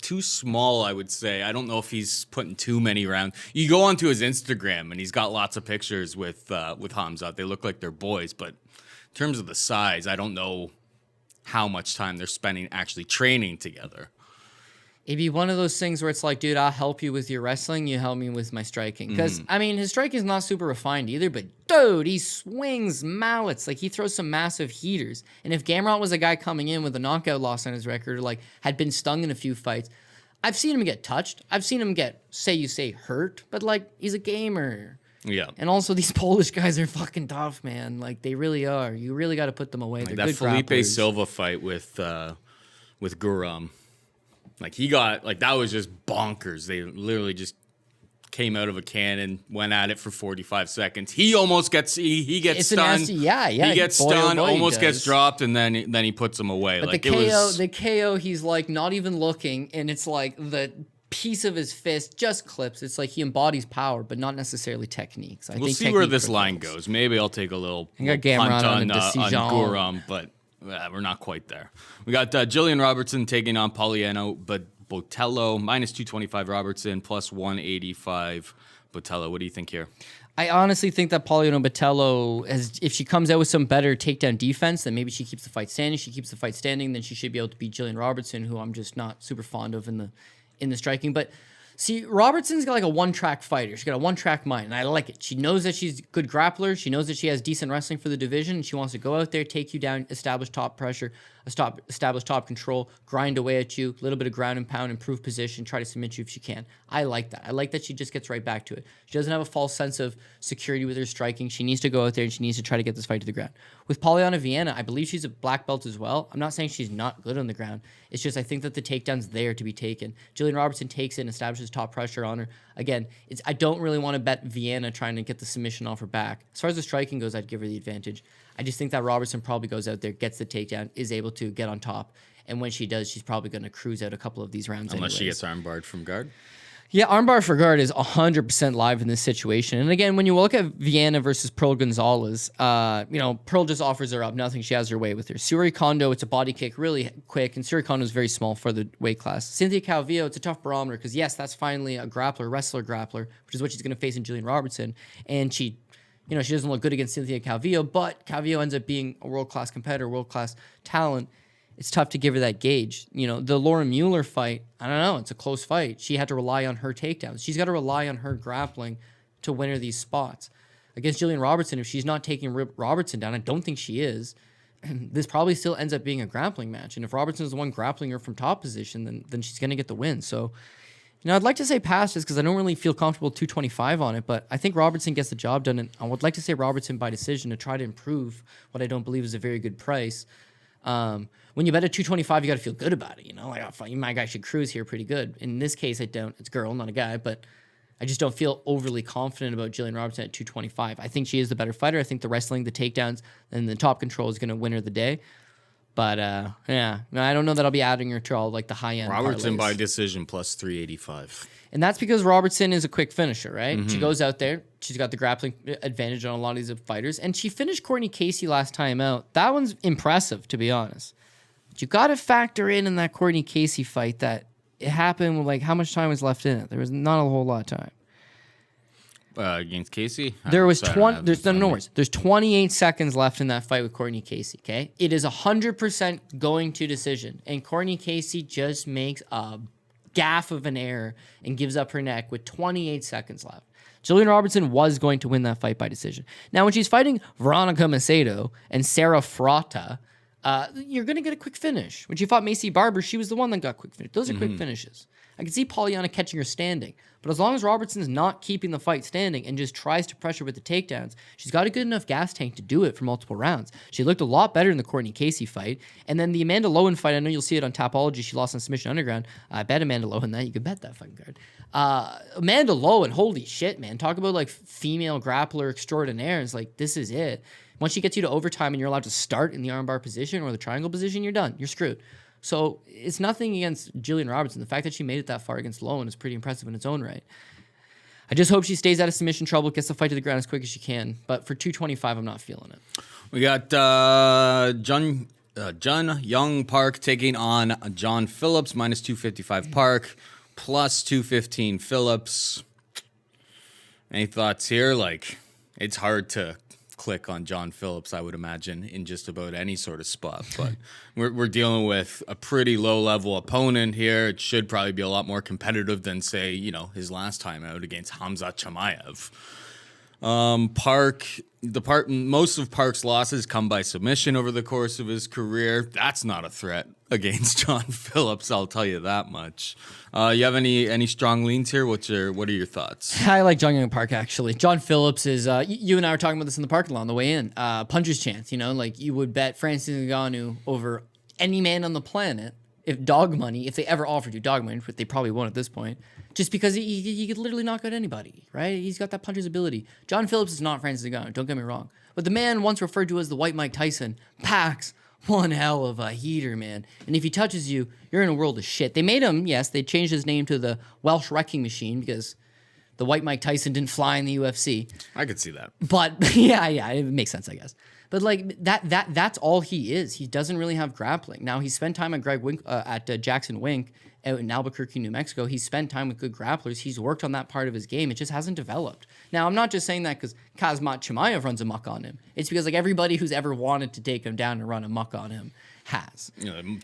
too small, I would say. I don't know if he's putting too many rounds. You go onto his Instagram, and he's got lots of pictures with Hamzat. They look like they're boys, but in terms of the size, I don't know how much time they're spending actually training together. It'd be one of those things where it's like, dude, I'll help you with your wrestling. You help me with my striking. Because, I mean, his striking is not super refined either, but dude, he swings mallets. Like, he throws some massive heaters. And if Gamrot was a guy coming in with a knockout loss on his record, or like had been stung in a few fights, I've seen him get touched. I've seen him get, hurt, but like, he's a gamer. Yeah. And also, these Polish guys are fucking tough, man. Like, they really are. You really got to put them away. Like They're that good Felipe grapplers. Silva fight with Guram. Like, he got, like, that was just bonkers. They literally just came out of a cannon, went at it for 45 seconds. He almost gets, he gets stunned. Nasty, yeah. He gets stunned, almost gets dropped, and then he puts him away. But like, the KO, he's like not even looking, and it's like the piece of his fist just clips. It's like he embodies power, but not necessarily techniques. We'll see where this line goes. Maybe I'll take a little got punt on Guram, but we're not quite there. We got Jillian Robertson taking on Poliano, but Botelho, minus 225 Robertson, plus 185 Botelho. What do you think here? I honestly think that Poliana Botelho, if she comes out with some better takedown defense, then maybe she keeps the fight standing. She keeps the fight standing, then she should be able to beat Jillian Robertson, who I'm just not super fond of in the striking. But see, Robertson's got like a one-track fighter. She's got a one-track mind, and I like it. She knows that she's a good grappler. She knows that she has decent wrestling for the division, and she wants to go out there, take you down, establish top pressure, establish top control, grind away at you, a little bit of ground and pound, improve position, try to submit you if she can. I like that. I like that she just gets right back to it. She doesn't have a false sense of security with her striking. She needs to go out there, and she needs to try to get this fight to the ground. With Poliana Viana, I believe she's a black belt as well. I'm not saying she's not good on the ground. It's just I think that the takedown's there to be taken. Jillian Robertson takes it and establishes top pressure on her. Again, I don't really want to bet Viana trying to get the submission off her back. As far as the striking goes, I'd give her the advantage. I just think that Robertson probably goes out there, gets the takedown, is able to get on top. And when she does, she's probably going to cruise out a couple of these rounds Unless she gets armbarred from guard. Yeah, armbar for guard is 100% live in this situation. And again, when you look at Viana versus Pearl Gonzalez, Pearl just offers her up. Nothing. She has her way with her. Suri Kondo, it's a body kick really quick. And Suri Kondo is very small for the weight class. Cynthia Calvillo, it's a tough barometer because, yes, that's finally a wrestler grappler, which is what she's going to face in Jillian Robertson. And she doesn't look good against Cynthia Calvillo, but Calvillo ends up being a world-class competitor, world-class talent. It's tough to give her that gauge. The Lauren Mueller fight, I don't know. It's a close fight. She had to rely on her takedowns. She's got to rely on her grappling to win her these spots. Against Jillian Robertson, if she's not taking Robertson down, I don't think she is, this probably still ends up being a grappling match. And if Robertson is the one grappling her from top position, then she's going to get the win. So, I'd like to say pass this because I don't really feel comfortable 225 on it, but I think Robertson gets the job done. And I would like to say Robertson by decision to try to improve what I don't believe is a very good price. When you bet at 225, you got to feel good about it. My guy should cruise here pretty good. In this case, I don't. It's a girl, not a guy, but I just don't feel overly confident about Jillian Robertson at 225. I think she is the better fighter. I think the wrestling, the takedowns, and the top control is going to win her the day. But I don't know that I'll be adding her to all like the high end. Robertson parlays. by decision plus 385. And that's because Robertson is a quick finisher, right? Mm-hmm. She goes out there. She's got the grappling advantage on a lot of these fighters. And she finished Courtney Casey last time out. That one's impressive, to be honest. But you got to factor in that Courtney Casey fight that it happened with, like, how much time was left in it? There was not a whole lot of time. Against Casey? There was 20. There's 28 seconds left in that fight with Courtney Casey, okay? It is 100% going to decision. And Courtney Casey just makes a gaff of an error and gives up her neck with 28 seconds left. Jillian Robertson was going to win that fight by decision. Now, when she's fighting Veronica Macedo and Sarah Frota, you're going to get a quick finish. When she fought Macy Barber, she was the one that got quick finish. Those are quick finishes. I can see Poliana catching her standing. But as long as Robertson's not keeping the fight standing and just tries to pressure with the takedowns, she's got a good enough gas tank to do it for multiple rounds. She looked a lot better in the Courtney Casey fight. And then the Amanda Lowen fight, I know you'll see it on Tapology. She lost on Submission Underground. I bet Amanda Lowen that. You could bet that fucking card. Amanda Lowen, holy shit, man. Talk about like female grappler extraordinaire. It's like, this is it. Once she gets you to overtime and you're allowed to start in the armbar position or the triangle position, you're done. You're screwed. So it's nothing against Jillian Robertson. The fact that she made it that far against Lowen is pretty impressive in its own right. I just hope she stays out of submission trouble, gets the fight to the ground as quick as she can. But for 225, I'm not feeling it. We got Jun Young Park taking on John Phillips, minus 255 Park, plus 215 Phillips. Any thoughts here? Like, it's hard to click on John Phillips, I would imagine, in just about any sort of spot. But we're dealing with a pretty low-level opponent here. It should probably be a lot more competitive than, say, his last time out against Hamza Chimaev. Most of Park's losses come by submission over the course of his career. That's not a threat against John Phillips, I'll tell you that much. You have any strong leans here? What are your thoughts? I like Jung Young Park, actually. John Phillips is, you and I were talking about this in the parking lot on the way in. Puncher's chance, like you would bet Francis Ngannou over any man on the planet if they ever offered you dog money, which they probably won't at this point, just because he could literally knock out anybody, right? He's got that puncher's ability. John Phillips is not Francis Ngannou, don't get me wrong. But the man once referred to as the White Mike Tyson packs one hell of a heater, man. And if he touches you, you're in a world of shit. They made him, yes, they changed his name to the Welsh Wrecking Machine because the White Mike Tyson didn't fly in the UFC. I could see that. But yeah, it makes sense, I guess. But like that's all he is. He doesn't really have grappling. Now he spent time at Jackson Wink out in Albuquerque, New Mexico. He's spent time with good grapplers. He's worked on that part of his game. It just hasn't developed. Now I'm not just saying that because Kazmat Chimaev runs amok on him. It's because like everybody who's ever wanted to take him down and run amok on him has.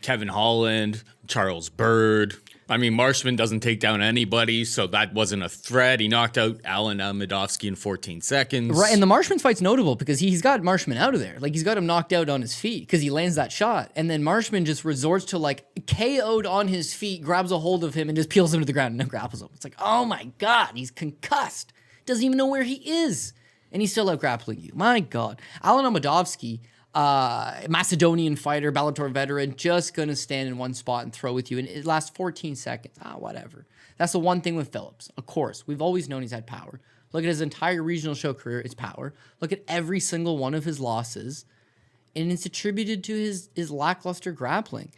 Kevin Holland, Charles Bird. I mean, Marshman doesn't take down anybody, so that wasn't a threat. He knocked out Alan Amidovsky in 14 seconds. Right, and the Marshman fight's notable because he's got Marshman out of there. Like, he's got him knocked out on his feet because he lands that shot. And then Marshman just resorts to, like, KO'd on his feet, grabs a hold of him, and just peels him to the ground and then grapples him. It's like, oh my God, he's concussed. Doesn't even know where he is. And he's still out grappling you. My God. Alan Amidovsky, Macedonian fighter, Bellator veteran, just gonna stand in one spot and throw with you, and it lasts 14 seconds. Whatever. That's the one thing with Phillips. Of course, we've always known he's had power. Look at his entire regional show career; it's power. Look at every single one of his losses, and it's attributed to his lackluster grappling.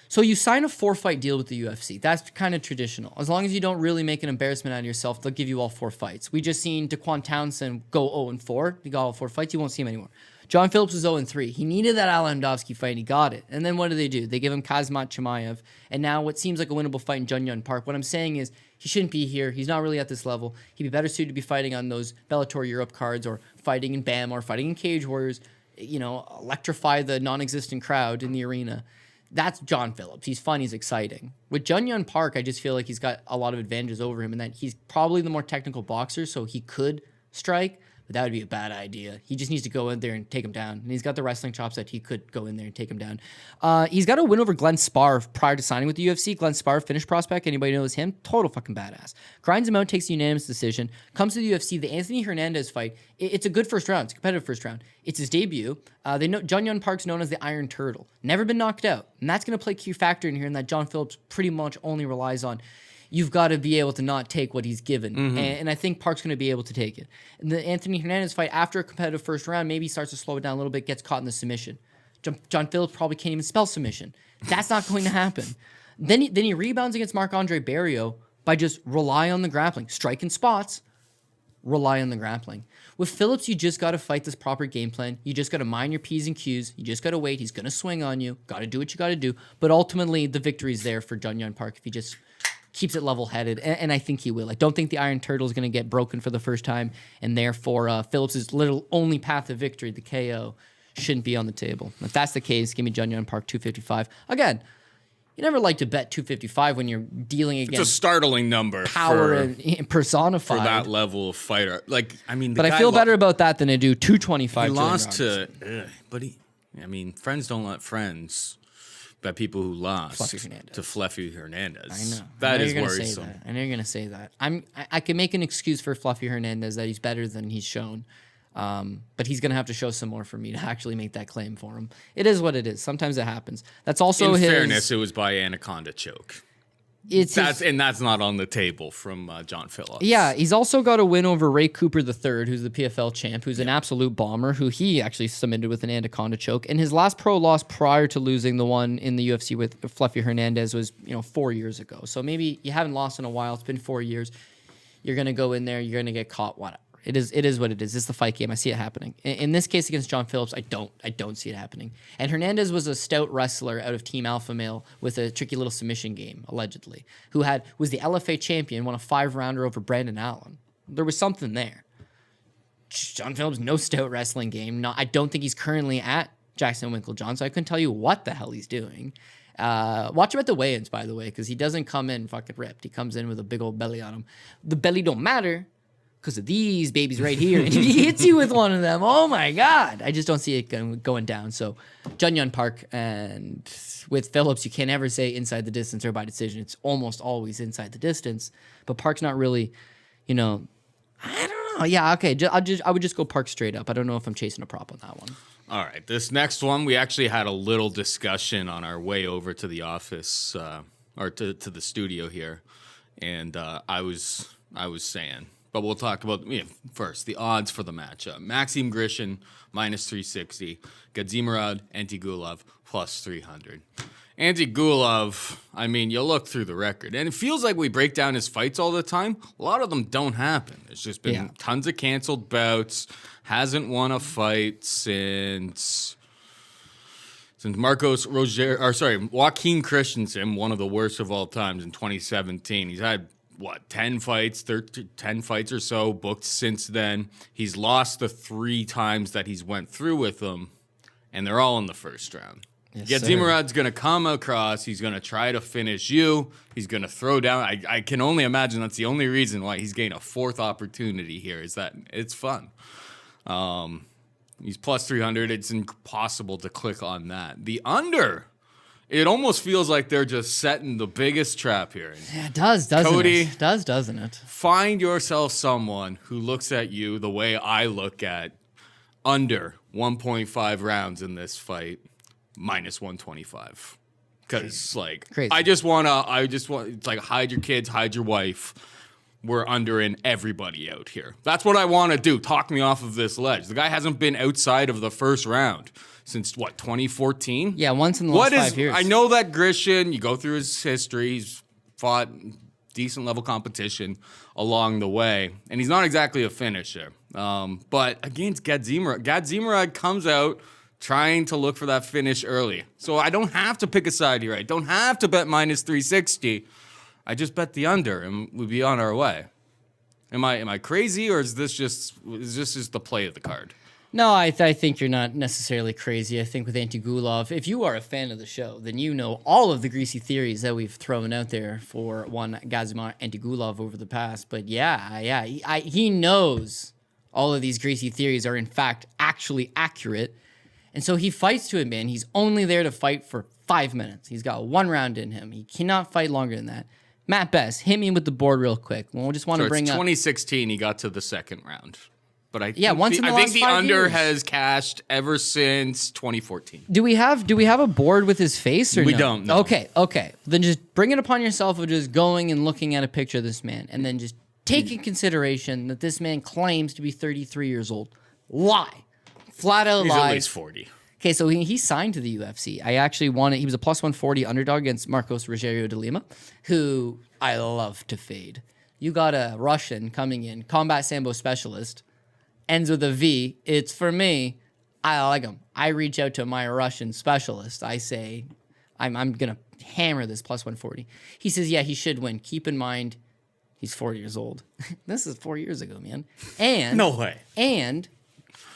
So you sign a 4-fight deal with the UFC. That's kind of traditional. As long as you don't really make an embarrassment out of yourself, they'll give you all 4 fights. We just seen Daquan Townsend go 0-4. He got all 4 fights. You won't see him anymore. John Phillips was 0-3. He needed that Alamdovsky fight, and he got it. And then what do? They give him Kazmat Chimaev, and now what seems like a winnable fight in Jun Yun Park. What I'm saying is he shouldn't be here. He's not really at this level. He'd be better suited to be fighting on those Bellator Europe cards or fighting in BAM or fighting in Cage Warriors, electrify the non-existent crowd in the arena. That's John Phillips. He's fun. He's exciting. With Jun Yun Park, I just feel like he's got a lot of advantages over him in that he's probably the more technical boxer, so he could strike. But that would be a bad idea. He just needs to go in there and take him down. And he's got the wrestling chops that he could go in there and take him down. He's got a win over Glenn Sparv prior to signing with the UFC. Glenn Sparv, Finnish prospect. Anybody knows him? Total fucking badass. Grinds him out, takes a unanimous decision. Comes to the UFC. The Anthony Hernandez fight, it's a good first round. It's a competitive first round. It's his debut. They know Jun Yun Park's known as the Iron Turtle. Never been knocked out. And that's going to play a key factor in here, and that John Phillips pretty much only relies on. You've got to be able to not take what he's given. Mm-hmm. And I think Park's going to be able to take it. And the Anthony Hernandez fight, after a competitive first round, maybe starts to slow it down a little bit, gets caught in the submission. John Phillips probably can't even spell submission. That's not going to happen. Then he rebounds against Marc-Andre Barrio by just rely on the grappling. Strike in spots, rely on the grappling. With Phillips, you just got to fight this proper game plan. You just got to mind your P's and Q's. You just got to wait. He's going to swing on you. Got to do what you got to do. But ultimately, the victory is there for Jun Yun Park if he just keeps it level-headed, and I think he will. I don't think the Iron Turtle is going to get broken for the first time, and therefore Phillips' little only path of victory, the KO, shouldn't be on the table. If that's the case, give me Jun Yun Park 255. Again, you never like to bet 255 when you're dealing against it's a starting number power and personified for that level of fighter. Like, I mean, but I feel better about that than I do 225. He lost to, friends don't let friends. By people who lost to Fluffy Hernandez. I know. That is worrisome. I know you're going to say that. I can make an excuse for Fluffy Hernandez that he's better than he's shown. But he's going to have to show some more for me to actually make that claim for him. It is what it is. Sometimes it happens. That's also In fairness, it was by Anaconda choke. That's not on the table from John Phillips. Yeah, he's also got a win over Ray Cooper III, who's the PFL champ, who's an absolute bomber, who he actually submitted with an Anaconda choke. And his last pro loss prior to losing the one in the UFC with Fluffy Hernandez was 4 years ago. So maybe you haven't lost in a while. It's been 4 years. You're going to go in there. You're going to get caught. Whatever. It is what it is. It's the fight game. I see it happening. In this case against John Phillips, I don't see it happening. And Hernandez was a stout wrestler out of Team Alpha Male with a tricky little submission game, allegedly, who was the LFA champion, won a 5-rounder over Brandon Allen. There was something there. John Phillips, no stout wrestling game. I don't think he's currently at Jackson Winklejohn, so I couldn't tell you what the hell he's doing. Watch him at the weigh-ins, by the way, because he doesn't come in fucking ripped. He comes in with a big old belly on him. The belly don't matter because of these babies right here. And he hits you with one of them. Oh my God. I just don't see it going down. So Jun Yun Park, and with Phillips, you can't ever say inside the distance or by decision. It's almost always inside the distance. But Park's not really, I don't know. Yeah, okay. I would just go Park straight up. I don't know if I'm chasing a prop on that one. All right. This next one, we actually had a little discussion on our way over to the office or to the studio here. And I was saying, but we'll talk about first the odds for the matchup. Maxim Grishin -360, Gadzimurad Antigulov +300. Antigulov, I mean, you look through the record, and it feels like we break down his fights all the time. A lot of them don't happen. There's just been tons of canceled bouts. Hasn't won a fight since Joaquin Christensen, one of the worst of all times in 2017. He's had 10 fights or so booked since then. He's lost the 3 times that he's went through with them, and they're all in the first round. Yes, Gamrot's going to come across. He's going to try to finish you. He's going to throw down. I can only imagine that's the only reason why he's getting a 4th opportunity here is that it's fun. He's plus 300. It's impossible to click on that. The under, it almost feels like they're just setting the biggest trap here. Yeah, it does, doesn't Cody, it? Doesn't it? Find yourself someone who looks at you the way I look at under 1.5 rounds in this fight. Minus 125. Because, Crazy. I just want, it's like hide your kids, hide your wife. We're undering everybody out here. That's what I want to do. Talk me off of this ledge. The guy hasn't been outside of the first round since, 2014? Yeah, once in the last 5 years. I know that Grishin, you go through his history, he's fought decent level competition along the way, and he's not exactly a finisher. But against Gamrot comes out trying to look for that finish early. So I don't have to pick a side here. I don't have to bet minus 360. I just bet the under and we'll be on our way. Am I crazy, or is this just the play of the card? No, I think you're not necessarily crazy. I think with Antigulov, if you are a fan of the show, then you know all of the greasy theories that we've thrown out there for one Gamrot Antigulov over the past. But he knows all of these greasy theories are in fact actually accurate. And so he fights to it, man. He's only there to fight for 5 minutes. He's got 1 round in him. He cannot fight longer than that. Matt Best, hit me with the board real quick. We'll just want to bring up 2016. He got to the 2nd round, but I think the under has cashed ever since 2014. Do we have a board with his face or we no? don't? No. Okay. Then just bring it upon yourself of just going and looking at a picture of this man, and then just take in consideration that this man claims to be 33 years old. Lie. Flat out He's lie. at least 40. Okay, so he signed to the UFC. I actually wanted. He was a plus 140 underdog against Marcos Rogério de Lima, who I love to fade. You got a Russian coming in, combat sambo specialist, ends with a V. It's for me. I like him. I reach out to my Russian specialist. I say, I'm gonna hammer this plus 140. He says, yeah, he should win. Keep in mind, he's 40 years old. This is 4 years ago, man. And no way. And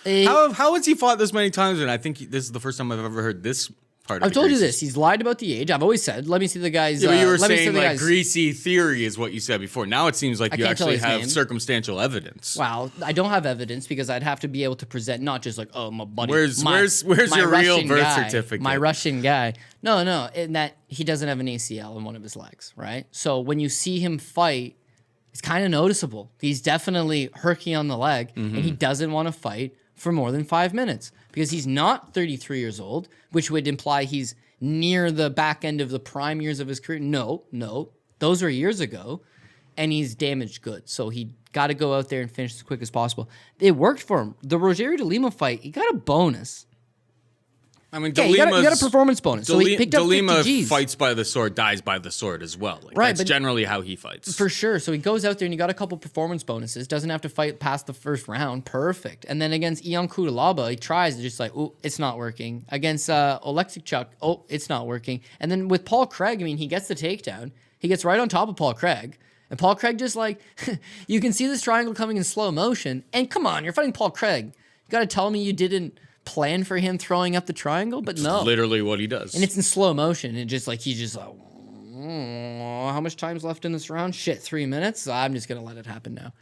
how has he fought this many times? And I think this is the first time I've ever heard this part of I've told you this. He's lied about the age. I've always said, let me see the guy's... Yeah, but you were saying like greasy theory is what you said before. Now it seems like you actually have name. Circumstantial evidence. Wow, I don't have evidence because I'd have to be able to present not just like, oh, my buddy. Where's my your real Russian birth guy, certificate? My Russian guy. No, in that he doesn't have an ACL in one of his legs, right? So when you see him fight, it's kind of noticeable. He's definitely herky on the leg, and he doesn't want to fight for more than 5 minutes because he's not 33 years old, which would imply he's near the back end of the prime years of his career. No, those are years ago, and he's damaged goods. So he got to go out there and finish as quick as possible. It worked for him. The Rogério de Lima fight, he got a bonus. I mean, he got a performance bonus. So he picked up 50 G's. Fights by the sword, dies by the sword as well. Like, right, that's generally how he fights. For sure. So he goes out there and he got a couple performance bonuses. Doesn't have to fight past the first round. Perfect. And then against Jung Kutaleladze, he tries to just like, oh, it's not working. Against Oleksichuk, oh, it's not working. And then with Paul Craig, I mean, he gets the takedown. He gets right on top of Paul Craig. And Paul Craig just like, you can see this triangle coming in slow motion. And come on, you're fighting Paul Craig. You got to tell me you didn't plan for him throwing up the triangle, but no. Literally what he does. And it's in slow motion. And just like, he's just like, how much time's left in this round? Shit, 3 minutes? I'm just going to let it happen now.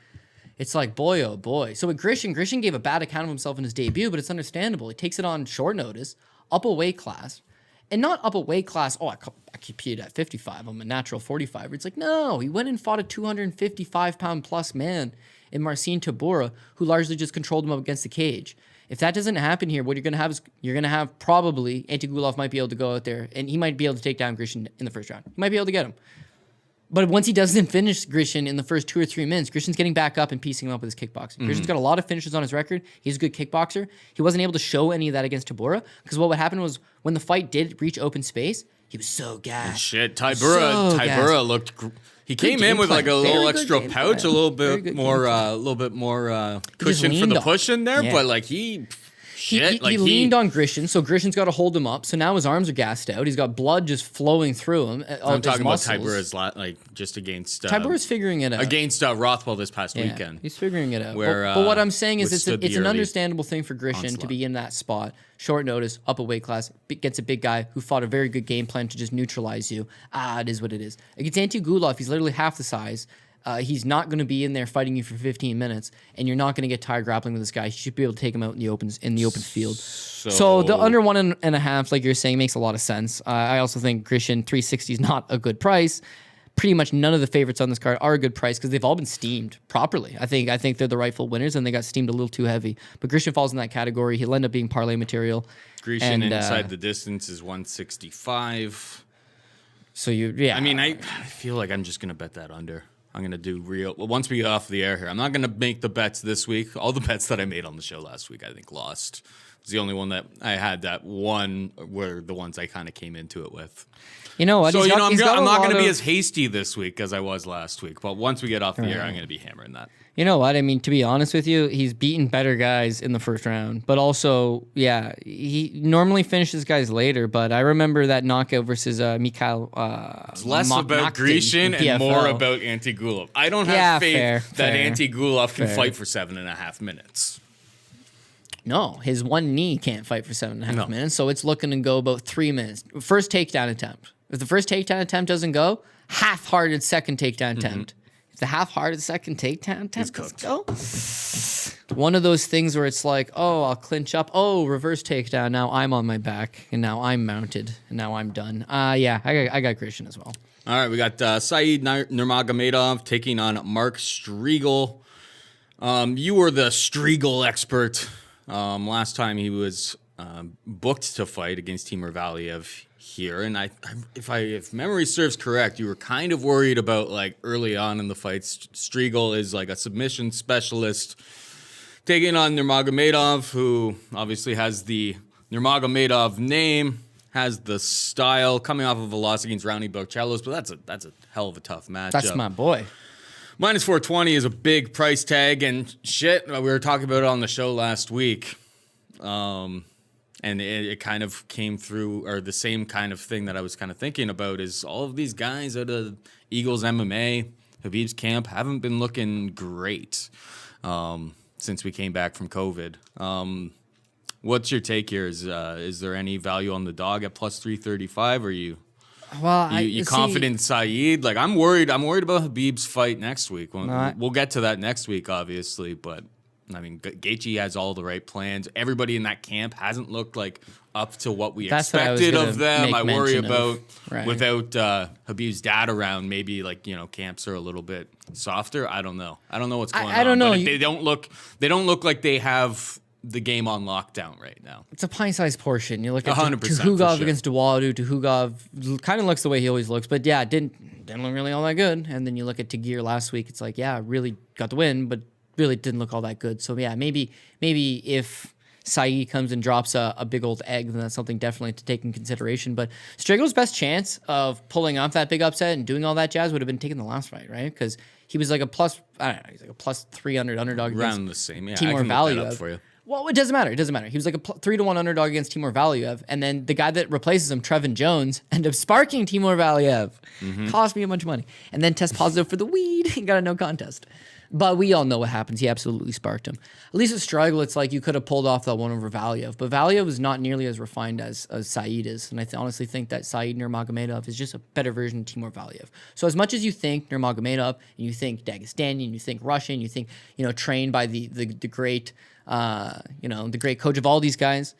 It's like, boy, oh boy. So with Grishin gave a bad account of himself in his debut, but it's understandable. He takes it on short notice, up a weight class. And not up a weight class, I competed at 55. I'm a natural 45. It's like, no, he went and fought a 255-pound plus man in Marcin Tybura, who largely just controlled him up against the cage. If that doesn't happen here, what you're going to have is probably Antigulov might be able to go out there and he might be able to take down Grishin in the first round. He might be able to get him. But once he doesn't finish Grishin in the first 2 or 3 minutes, Grishin's getting back up and piecing him up with his kickboxing. Grishin's got a lot of finishes on his record. He's a good kickboxer. He wasn't able to show any of that against Tybura because what would happen was when the fight did reach open space, He was so gassed. Shit, Tybura looked. He came in with like a little extra pouch, a little bit more cushion for the push in there, but like he leaned on Grishin, so Grishin's got to hold him up. So now his arms are gassed out. He's got blood just flowing through him. I'm talking about Tybura's just against. Tybura's figuring it out against Rothwell this past weekend. He's figuring it out. But what I'm saying is, it's an understandable thing for Grishin to be in that spot, short notice, up a weight class, gets a big guy who fought a very good game plan to just neutralize you. It is what it is. Against Antigulov, he's literally half the size. He's not going to be in there fighting you for 15 minutes, and you're not going to get tired grappling with this guy. You should be able to take him out in the open field. So the under 1.5, like you're saying, makes a lot of sense. I also think Grishin 360 is not a good price. Pretty much none of the favorites on this card are a good price because they've all been steamed properly. I think they're the rightful winners, and they got steamed a little too heavy. But Grishin falls in that category. He'll end up being parlay material. Grishin inside the distance is 165. So I mean, I feel like I'm just going to bet that under. I'm going to do once we get off the air here, I'm not going to make the bets this week. All the bets that I made on the show last week, I think lost. It's the only one that I had that won were the ones I kind of came into it with. You know what? So, I'm not going to be as hasty this week as I was last week. But once we get off the air, I'm going to be hammering that. You know what? I mean, to be honest with you, he's beaten better guys in the first round. But also, he normally finishes guys later. But I remember that knockout versus Mikhail. It's less about Grishin and more about Antigulov. I don't have faith that Antigulov can fight for 7.5 minutes. No, his one knee can't fight for 7.5 minutes. So it's looking to go about 3 minutes. First takedown attempt. If the first takedown attempt doesn't go, half-hearted second takedown attempt. If the half-hearted second takedown attempt doesn't go, one of those things where it's like, oh, I'll clinch up. Oh, reverse takedown. Now I'm on my back, and now I'm mounted, and now I'm done. I got Grishin as well. All right, we got Saeed Nurmagomedov taking on Mark Striegl. You were the Striegl expert. Last time he was booked to fight against Timur Valiev here, and if memory serves correct, you were kind of worried about like early on in the fights. Striegl is like a submission specialist taking on Nurmagomedov, who obviously has the Nurmagomedov name, has the style, coming off of a loss against Roundy Botelho, but that's a hell of a tough matchup. That's my boy. Minus 420 is a big price tag, and shit, we were talking about it on the show last week. And it kind of came through, or the same kind of thing that I was kind of thinking about is all of these guys out of Eagles MMA, Khabib's camp, haven't been looking great since we came back from COVID. What's your take here? Is there any value on the dog at plus 335? Or you confident in Saeed? Like I'm worried about Khabib's fight next week. We'll get to that next week, obviously, but. I mean, Gaethje has all the right plans. Everybody in that camp hasn't looked like up to what we expected of them. I worry about without Khabib's dad around, maybe like camps are a little bit softer. I don't know. I don't know what's going on. I don't know. But they don't look like they have the game on lockdown right now. It's a pint-sized portion. You look at 100% Chookagian against Duwadu. Chookagian kind of looks the way he always looks, but didn't look really all that good. And then you look at Tagir last week. It's like really got the win, but. Really didn't look all that good. So maybe if Saeed comes and drops a big old egg, then that's something definitely to take in consideration. But Striegel's best chance of pulling off that big upset and doing all that jazz would have been taking the last fight, right? Because he was like a plus, I don't know, he's like a plus 300 underdog around the same. Yeah, Timur I can look that up for you. Well, it doesn't matter. He was like a 3-1 underdog against Timur Valiev, and then the guy that replaces him, Trevin Jones, ended up sparking Timur Valiev. Cost me a bunch of money, and then test positive for the weed. He got a no contest. But we all know what happens. He absolutely sparked him. At least with Striegl, it's like you could have pulled off that one over Valiev. But Valiev is not nearly as refined as Saeed is. And I honestly think that Saeed Nurmagomedov is just a better version of Timur Valiev. So as much as you think Nurmagomedov, and you think Dagestani, and you think Russian, you think, trained by the great, the great coach of all these guys,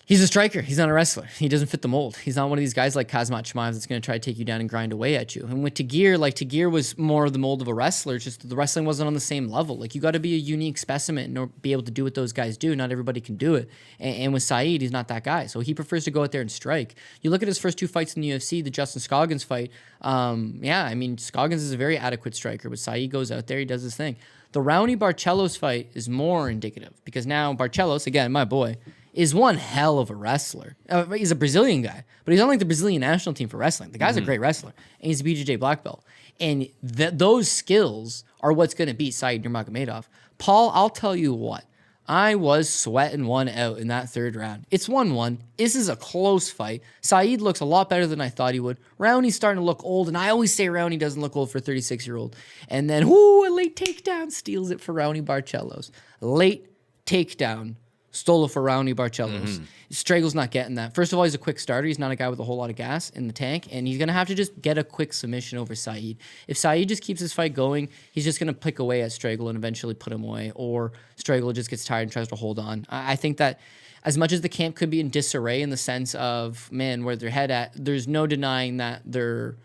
he's a striker. He's not a wrestler. He doesn't fit the mold. He's not one of these guys like Kazmat Chimaev that's going to try to take you down and grind away at you. And with Tagir was more of the mold of a wrestler, just the wrestling wasn't on the same level. Like, you got to be a unique specimen and be able to do what those guys do. Not everybody can do it. And with Saeed, he's not that guy. So he prefers to go out there and strike. You look at his first two fights in the UFC, the Justin Scoggins fight. Scoggins is a very adequate striker, but Saeed goes out there, he does his thing. The Roundy Barcelos fight is more indicative because now Barcelos, again, my boy, is one hell of a wrestler. He's a Brazilian guy, but he's on like the Brazilian national team for wrestling. The guy's a great wrestler, and he's a BJJ black belt. And those skills are what's going to beat Said Nurmagomedov. Paul, I'll tell you what. I was sweating one out in that third round. It's 1-1. This is a close fight. Said looks a lot better than I thought he would. Rowney's starting to look old, and I always say Rowney doesn't look old for a 36-year-old. And then, a late takedown steals it for Rowney Barcelos. Late takedown. Stole it for Rowney Barcelos. Striegl's not getting that. First of all, he's a quick starter. He's not a guy with a whole lot of gas in the tank, and he's going to have to just get a quick submission over Said. If Said just keeps his fight going, he's just going to pick away at Striegl and eventually put him away, or Striegl just gets tired and tries to hold on. I think that as much as the camp could be in disarray in the sense of, man, where their head at, there's no denying that their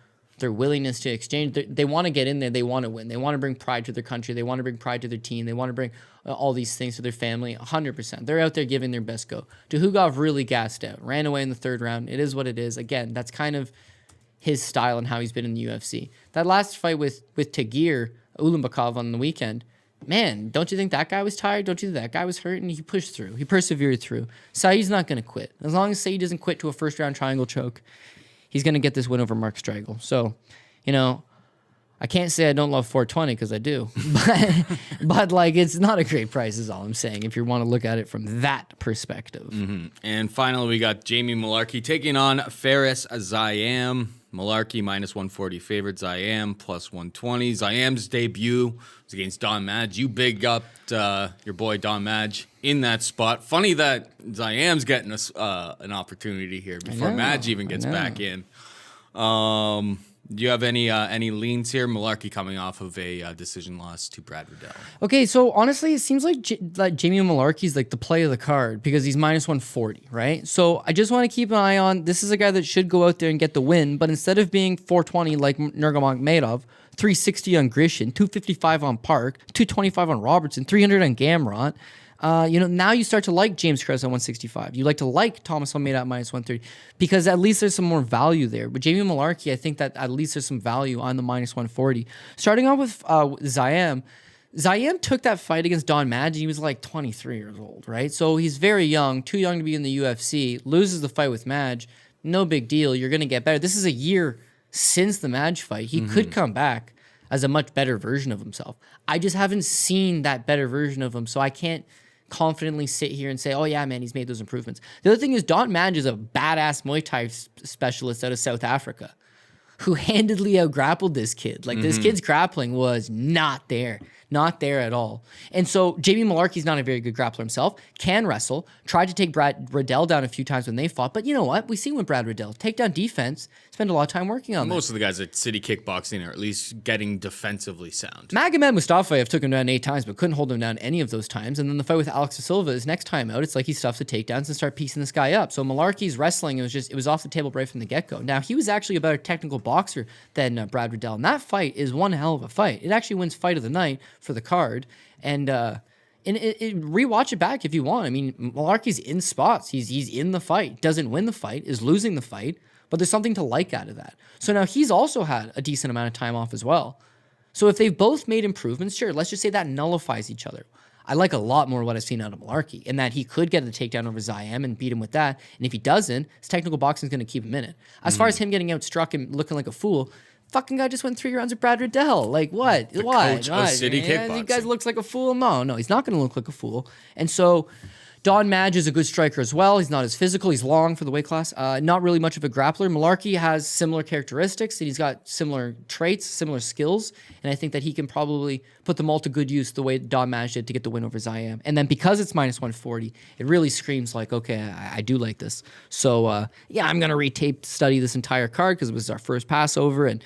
willingness to exchange. They want to get in there. They want to win. They want to bring pride to their country. They want to bring pride to their team. They want to bring all these things to their family. 100%. They're out there giving their best go. Tuhugov really gassed out. Ran away in the third round. It is what it is. Again, that's kind of his style and how he's been in the UFC. That last fight with Tagir Ulanbekov on the weekend, man, don't you think that guy was tired? Don't you think that guy was hurt? And he pushed through. He persevered through. Said's not going to quit. As long as Said doesn't quit to a first-round triangle choke, he's going to get this win over Mark Striegl. So, I can't say I don't love 420 because I do. But like, it's not a great price is all I'm saying if you want to look at it from that perspective. And finally, we got Jamie Mullarkey taking on Fares Ziam. Mullarkey minus 140 favorite. Ziam plus 120. Ziam's debut was against Don Madge. You big up your boy Don Madge in that spot. Funny that Ziam's getting an opportunity here before Madge even gets back in. Do you have any leans here? Mullarkey coming off of a decision loss to Brad Riddell. Okay, so honestly, it seems like Jamie Mullarkey's like the play of the card because he's minus 140, right? So I just want to keep an eye on, this is a guy that should go out there and get the win, but instead of being 420 like Nurmagomedov, 360 on Grishin, 255 on Park, 225 on Robertson, 300 on Gamrot. Now you start to like James Krause at 165. You like to like Thomas Almeida at minus 130 because at least there's some more value there. But Jamie Mullarkey, I think that at least there's some value on the minus 140. Starting off with Ziam. Ziam took that fight against Don Madge. He was like 23 years old, right? So he's very young, too young to be in the UFC. Loses the fight with Madge. No big deal. You're going to get better. This is a year since the Madge fight. He could come back as a much better version of himself. I just haven't seen that better version of him, so I can't confidently sit here and say, oh yeah, man, he's made those improvements. The other thing is Don Madge is a badass Muay Thai specialist out of South Africa who handedly out-grappled this kid. Like, this kid's grappling was not there at all. And so Jamie Mullarkey's not a very good grappler himself, can wrestle, tried to take Brad Riddell down a few times when they fought, but you know what? We've seen with Brad Riddell, takedown defense, spend a lot of time working on Most of the guys at City Kickboxing are at least getting defensively sound. Magomed Mustafayev took him down 8 times, but couldn't hold him down any of those times. And then the fight with Alex Silva, his next time out, it's like he stuffs the takedowns and start piecing this guy up. So Mullarkey's wrestling, it was off the table right from the get-go. Now, he was actually a better technical boxer than Brad Riddell. And that fight is one hell of a fight. It actually wins fight of the night for the card. And rewatch it back if you want. I mean, Mullarkey's in spots. He's in the fight. Doesn't win the fight. Is losing the fight. But there's something to like out of that. So now he's also had a decent amount of time off as well. So if they've both made improvements, sure, let's just say that nullifies each other. I like a lot more what I've seen out of Mullarkey in that he could get the takedown over Ziam and beat him with that. And if he doesn't, his technical boxing is going to keep him in it. As far as him getting outstruck and looking like a fool, fucking guy just went 3 rounds with Brad Riddell. Like, what? The Why? coach of City Kickboxing. He guys looks like a fool. No, he's not going to look like a fool. And so Don Madge is a good striker as well. He's not as physical. He's long for the weight class. Not really much of a grappler. Mullarkey has similar characteristics. And he's got similar traits, similar skills. And I think that he can probably put them all to good use the way Don Madge did to get the win over Ziam. And then because it's minus 140, it really screams like, okay, I do like this. So, I'm going to retape study this entire card because it was our first Passover. And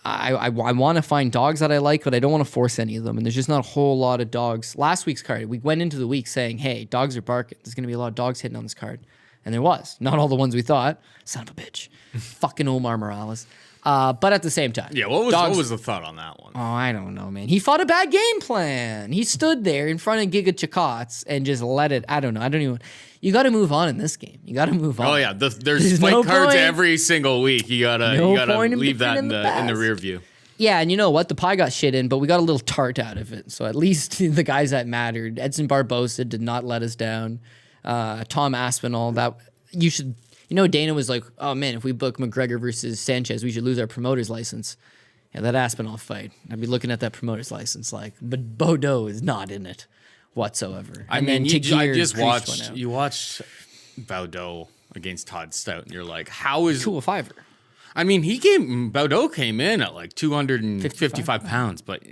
I want to find dogs that I like, but I don't want to force any of them. And there's just not a whole lot of dogs. Last week's card, we went into the week saying, hey, dogs are barking. There's going to be a lot of dogs hitting on this card. And there was. Not all the ones we thought. Son of a bitch. Fucking Omar Morales. But at the same time. Yeah, what was the thought on that one? Oh, I don't know, man. He fought a bad game plan. He stood there in front of Giga Chikats and just let it. I don't know. You got to move on in this game. You got to move on. Oh yeah, there's fight cards every single week. You gotta leave that in the rear view. Yeah, and you know what? The pie got shit in, but we got a little tart out of it. So at least the guys that mattered. Edson Barbosa did not let us down. Tom Aspinall. That you should. Dana was like, oh man, if we book McGregor versus Sanchez, we should lose our promoter's license. Yeah, that Aspinall fight. I'd be looking at that promoter's license but Bordeaux is not in it whatsoever. I mean, I just watched. You watched Bordeaux against Todd Stout, and you're like, how is 205er? I mean, Bordeaux came in at like 255 pounds, but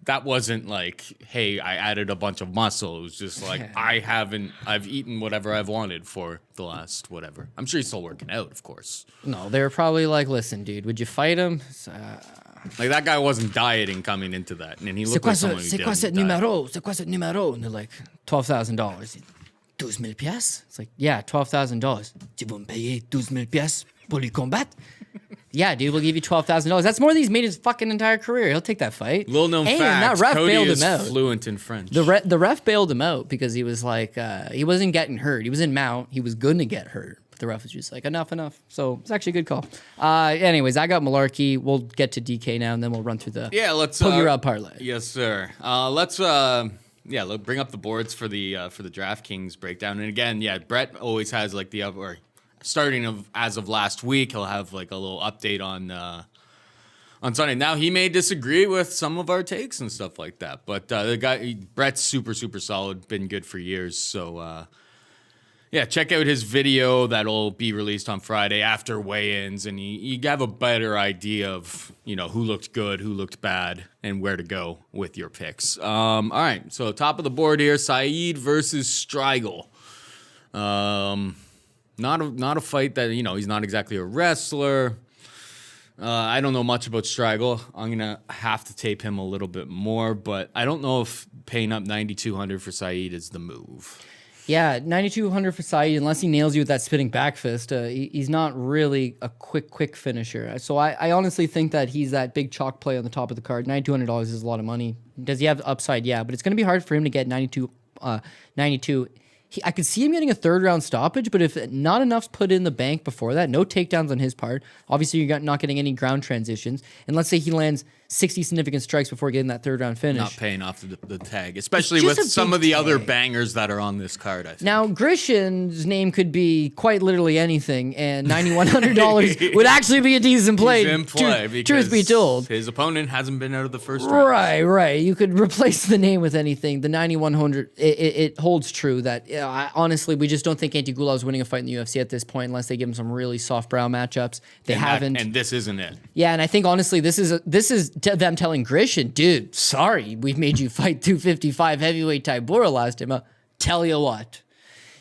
that wasn't like, hey, I added a bunch of muscle. It was just like, I've eaten whatever I've wanted for the last whatever. I'm sure he's still working out, of course. No, they were probably like, listen, dude, would you fight him? Like, that guy wasn't dieting coming into that. And he looked like someone who didn't diet. C'est quoi ce numéro? And they're like, $12,000. 12,000 pièces? It's like, yeah, $12,000. Tu vas me payer 12,000 pièces pour le combat? Yeah, dude, we'll give you $12,000. That's more than he's made his fucking entire career. He'll take that fight. Little known fact, that ref Cody bailed is him out. Fluent in French. The ref bailed him out because he was like, he wasn't getting hurt. He was in mount. He was going to get hurt. But the ref was just like, enough. So it's actually a good call. Anyways, I got Mullarkey. We'll get to DK now, and then we'll run through the let's Pogi parlay. Yes, sir. Let's bring up the boards for the DraftKings breakdown. And again, Brett always has like starting as of last week, he'll have like a little update on Sunday. Now, he may disagree with some of our takes and stuff like that, but the guy Brett's super solid, been good for years. So check out his video that'll be released on Friday after weigh-ins, and you have a better idea of who looked good, who looked bad, and where to go with your picks. All right, so top of the board here, Saeed versus Striegl. Not a fight that, he's not exactly a wrestler. I don't know much about Striegl. I'm going to have to tape him a little bit more, but I don't know if paying up 9,200 for Saeed is the move. Yeah, 9,200 for Saeed, unless he nails you with that spinning back fist. He's not really a quick finisher. So I honestly think that he's that big chalk play on the top of the card. $9,200 is a lot of money. Does he have upside? Yeah, but it's going to be hard for him to get 92. I could see him getting a third round stoppage, but if not enough's put in the bank before that, no takedowns on his part. Obviously, you're not getting any ground transitions. And let's say he lands 60 significant strikes before getting that third round finish. Not paying off the tag, especially with some of the other bangers that are on this card, I think. Now, Grishin's name could be quite literally anything, and $9,100 would actually be a decent play. Truth be told. His opponent hasn't been out of the first round. Right. You could replace the name with anything. The 9,100, it holds true that, honestly, we just don't think Antigulov's winning a fight in the UFC at this point unless they give him some really soft brow matchups. They haven't. And this isn't it. Yeah, and I think, honestly, this is them telling Grishin, dude, sorry, we've made you fight 255 heavyweight Tybura last time. Tell you what,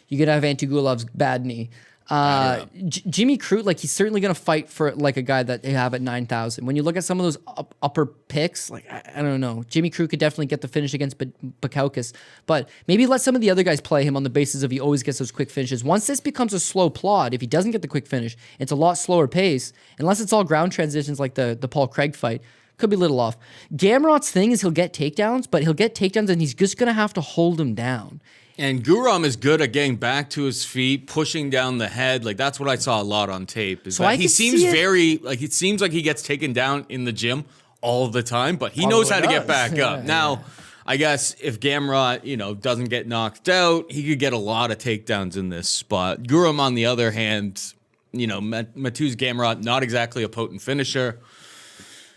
you could have Antigulov's bad knee. Jimmy Crute, like, he's certainly going to fight for like a guy that they have at 9,000. When you look at some of those upper picks, like, I don't know, Jimmy Crute could definitely get the finish against Bukauskas, but maybe let some of the other guys play him on the basis of he always gets those quick finishes. Once this becomes a slow plod, if he doesn't get the quick finish, it's a lot slower pace, unless it's all ground transitions like the Paul Craig fight. Could be a little off. Gamrot's thing is he'll get takedowns, but he'll get takedowns and he's just going to have to hold him down. And Guram is good at getting back to his feet, pushing down the head. Like, that's what I saw a lot on tape. Is that he seems it seems like he gets taken down in the gym all the time, but he knows how to get back up. Now, I guess if Gamrot, doesn't get knocked out, he could get a lot of takedowns in this spot. Guram, on the other hand, Mateusz Gamrot, not exactly a potent finisher.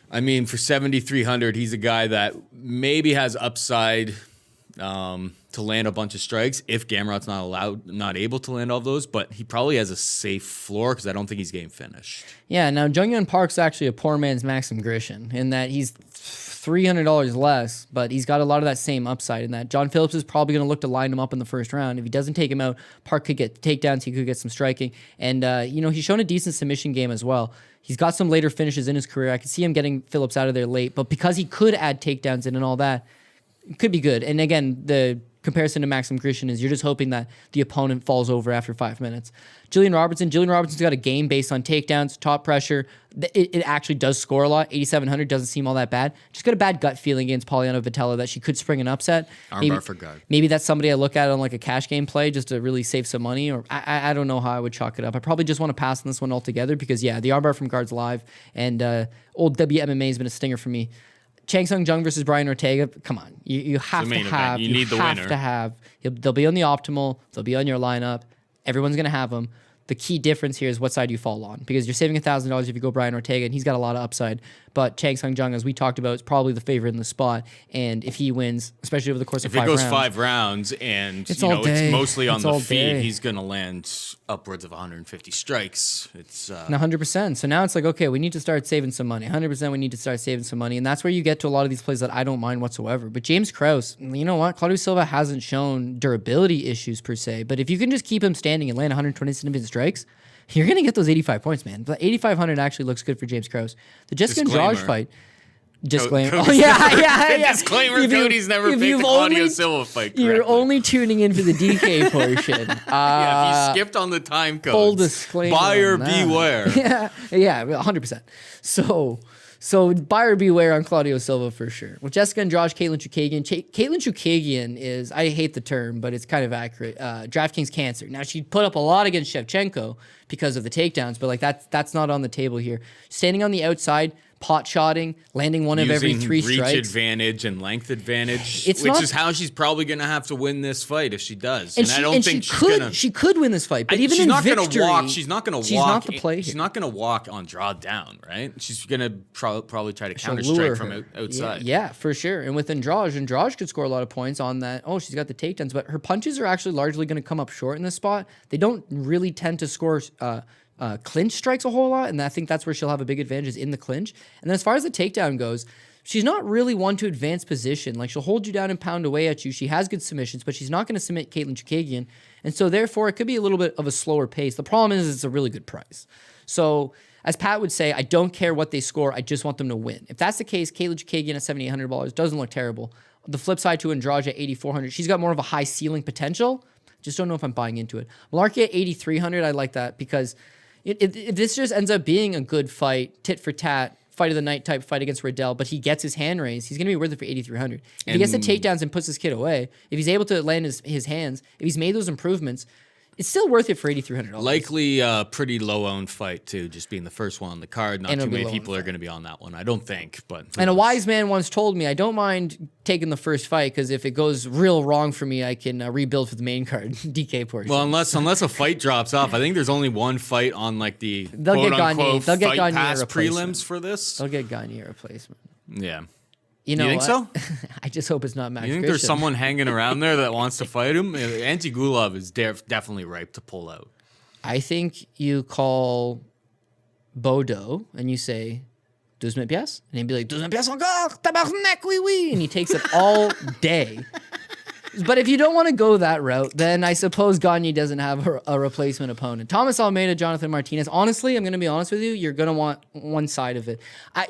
I mean, for 7,300, he's a guy that maybe has upside to land a bunch of strikes if Gamrot's not able to land all those, but he probably has a safe floor because I don't think he's getting finished. Yeah, now Jung Park's actually a poor man's Maxim Grishin in that he's $300 less, but he's got a lot of that same upside in that John Phillips is probably going to look to line him up in the first round. If he doesn't take him out, Park could get takedowns, he could get some striking, and he's shown a decent submission game as well. He's got some later finishes in his career. I could see him getting Phillips out of there late, but because he could add takedowns in and all that, it could be good. And again, the comparison to Maxim Grishin is you're just hoping that the opponent falls over after 5 minutes. Julian Robertson's got a game based on takedowns, top pressure. It actually does score a lot. 8,700 doesn't seem all that bad. Just got a bad gut feeling against Poliana Vitello that she could spring an upset. Armbar for guard. Maybe that's somebody I look at on like a cash game play just to really save some money. Or I don't know how I would chalk it up. I probably just want to pass on this one altogether because, the armbar from guard's live. And old WMMA has been a stinger for me. Chang Sung Jung versus Brian Ortega. Come on, you have to have. You need the winner. To have. They'll be on the optimal. They'll be on your lineup. Everyone's gonna have them. The key difference here is what side you fall on, because you're saving $1,000 if you go Brian Ortega, and he's got a lot of upside. But Chang Sung Jung, as we talked about, is probably the favorite in the spot. And if he wins, especially over the course of 5 rounds, if it goes 5 rounds and it's it's mostly on the feet, day. he's going to land upwards of 150 strikes. It's 100%. So now it's like, okay, we need to start saving some money. 100%, we need to start saving some money, and that's where you get to a lot of these plays that I don't mind whatsoever. But James Krause, you know what? Claudio Silva hasn't shown durability issues per se, but if you can just keep him standing and land 120 significant strikes, you're going to get those 85 points, man. The 8,500 actually looks good for James Krause. The Jessica Andrade fight. Disclaimer. Oh, yeah. Disclaimer, Cody's never picked the Claudio Silva fight correctly. You're only tuning in for the DK portion. If you skipped on the time codes. Full disclaimer. Buyer beware. Yeah, 100%. So buyer beware on Claudio Silva for sure. With Jessica Andrade, Caitlin Chookagian. Caitlin Chookagian is, I hate the term, but it's kind of accurate. DraftKings cancer. Now, she put up a lot against Shevchenko because of the takedowns, but like that's not on the table here. Standing on the outside, pot shotting, landing one of every 3 strikes. Reach advantage and length advantage, which is how she's probably going to have to win this fight if she does. And I don't think she could win this fight, but even in victory, she's not going to walk. Not the play. She's not going to walk Andrade down, right? She's going to probably try to counter strike from outside. Yeah, for sure. And with Andrade could score a lot of points on that. Oh, she's got the takedowns, but her punches are actually largely going to come up short in this spot. They don't really tend to score clinch strikes a whole lot, and I think that's where she'll have a big advantage is in the clinch. And then as far as the takedown goes, she's not really one to advance position. Like, she'll hold you down and pound away at you. She has good submissions, but she's not going to submit Caitlin Chookagian, and so therefore it could be a little bit of a slower pace. The problem is it's a really good price. So as Pat would say, I don't care what they score, I just want them to win. If that's the case, Caitlin Chookagian at $7,800 doesn't look terrible. The flip side to Andrade at $8,400, she's got more of a high ceiling potential. Just don't know if I'm buying into it. Mullarkey at $8,300, I like that because if this just ends up being a good fight, tit for tat, fight of the night type fight against Riddell, but he gets his hand raised, he's going to be worth it for $8,300. If he gets the takedowns and puts his kid away, if he's able to land his hands, if he's made those improvements, it's still worth it for $8,300. Likely a pretty low-owned fight, too, just being the first one on the card. Not too many people are going to be on that one, I don't think. And a wise man once told me, I don't mind taking the first fight, because if it goes real wrong for me, I can rebuild for the main card, DK portion. Well, unless a fight drops off. I think there's only one fight on like the quote-unquote Fight Pass prelims for this. They'll get Gagne a replacement. Yeah. You think so? I just hope it's not Max. You think Grishin. there's someone hanging around there that wants to fight him? Antigulov is definitely ripe to pull out. I think you call Bodo and you say, 12 pièces? And he'd be like, 12 pièces encore, tabarnak, oui, oui. And he takes it all day. But if you don't want to go that route, then I suppose Gagne doesn't have a replacement opponent. Thomas Almeida, Jonathan Martinez. Honestly, I'm going to be honest with you. You're going to want one side of it.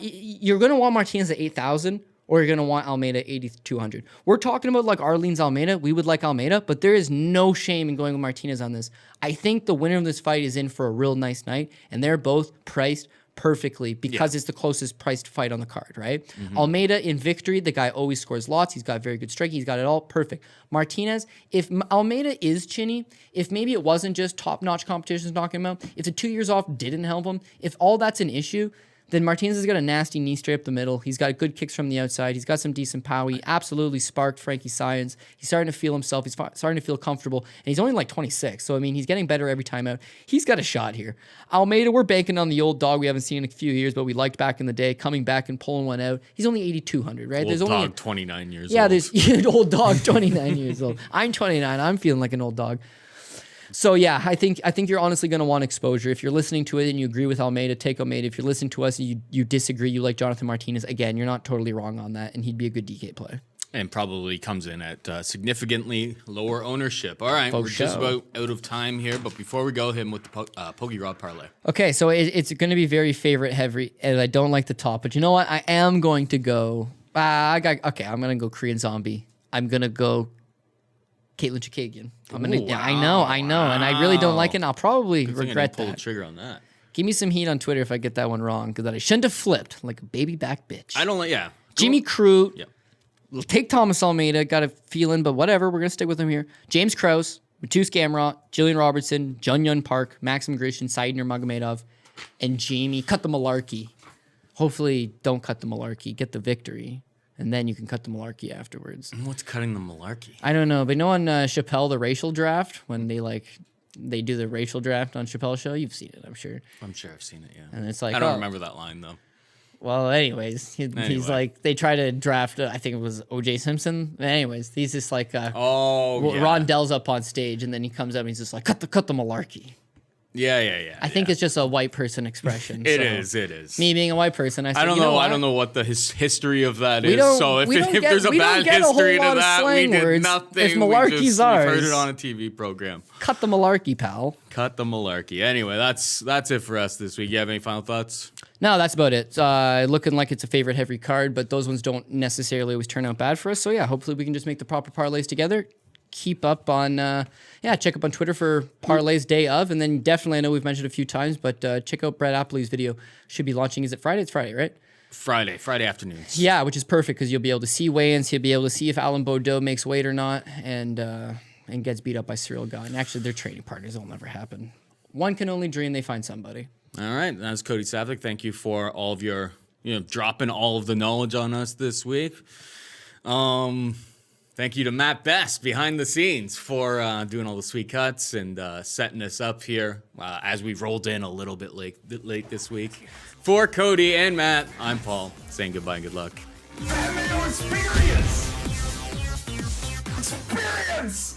You're going to want Martinez at 8,000. Or you're going to want Almeida 8,200. We're talking about like Arlene's Almeida. We would like Almeida, but there is no shame in going with Martinez on this. I think the winner of this fight is in for a real nice night, and they're both priced perfectly because it's the closest priced fight on the card, right? Mm-hmm. Almeida in victory, the guy always scores lots. He's got very good striking. He's got it all perfect. Martinez, if Almeida is chinny, if maybe it wasn't just top-notch competitions knocking him out, if the 2 years off didn't help him, if all that's an issue, then Martinez has got a nasty knee straight up the middle. He's got good kicks from the outside. He's got some decent power. He absolutely sparked Frankie Science. He's starting to feel himself. He's starting to feel comfortable. And he's only like 26. So, I mean, he's getting better every time out. He's got a shot here. Almeida, we're banking on the old dog we haven't seen in a few years, but we liked back in the day, coming back and pulling one out. He's only 8,200, right? Old dog, 29 years old. Yeah, there's an old dog, 29 years old. I'm 29. I'm feeling like an old dog. So yeah, I think you're honestly going to want exposure. If you're listening to it and you agree with Almeida, take Almeida. If you're listening to us and you disagree, you like Jonathan Martinez, again, you're not totally wrong on that, and he'd be a good DK play. And probably comes in at significantly lower ownership. All right, we're just about out of time here, but before we go, hit him with the Pokey Rod Parlay. Okay, so it's going to be very favorite heavy, and I don't like the top, but you know what? I am going to go. I'm going to go Korean Zombie. I'm going to go Caitlin Chookagian. I know, and I really don't like it. And I'll probably regret that. Pull the trigger on that. Give me some heat on Twitter if I get that one wrong, because I shouldn't have flipped like a baby back bitch. I don't like. Yeah, Jimmy Crute. Yeah. We'll take Thomas Almeida. Got a feeling, but whatever. We're gonna stick with him here. James Krause, Matus Gamrot, Jillian Robertson, Jung Park, Maxim Grishin, Said Nurmagomedov, and Jamie. Cut the Mullarkey. Hopefully, don't cut the Mullarkey. Get the victory. and then you can cut the Mullarkey afterwards. What's cutting the Mullarkey? I don't know, but you know on Chappelle, the racial draft, when they do the racial draft on Chappelle's show, you've seen it, I'm sure. I'm sure I've seen it, yeah. And it's like, I don't remember that line, though. Well, anyways, he's like, they try to draft, I think it was O.J. Simpson. Anyways, he's just like, Rondell's up on stage, and then he comes up and he's just like, cut the Mullarkey. Yeah. I think it's just a white person expression. It is. Me being a white person, I said, I don't know what the history of that is. don't- So if we don't get- there's a we don't bad get a whole history to lot of that, we slang did words. nothing. If Mullarkey's we've ours. heard it on a TV program. cut the Mullarkey, pal. Cut the Mullarkey. Anyway, that's it for us this week. You have any final thoughts? No, that's about it. Looking like it's a favorite heavy card, but those ones don't necessarily always turn out bad for us. So yeah, hopefully we can just make the proper parlays together. Keep up on, check up on Twitter for parlays day of, and then definitely, I know we've mentioned a few times, but check out Brett Appley's video. Should be launching. Is it Friday? It's Friday, right? Friday afternoons. Yeah, which is perfect because you'll be able to see weigh-ins. You'll be able to see if Alan Baudot makes weight or not, and gets beat up by Cyril Gane. Actually, they're training partners. It'll never happen. One can only dream they find somebody. All right, that's Cody Saftic. Thank you for all of your, dropping all of the knowledge on us this week. Thank you to Matt Best behind the scenes for doing all the sweet cuts and setting us up here as we rolled in a little bit late this week. For Cody and Matt, I'm Paul, saying goodbye and good luck. MMA experience! Experience!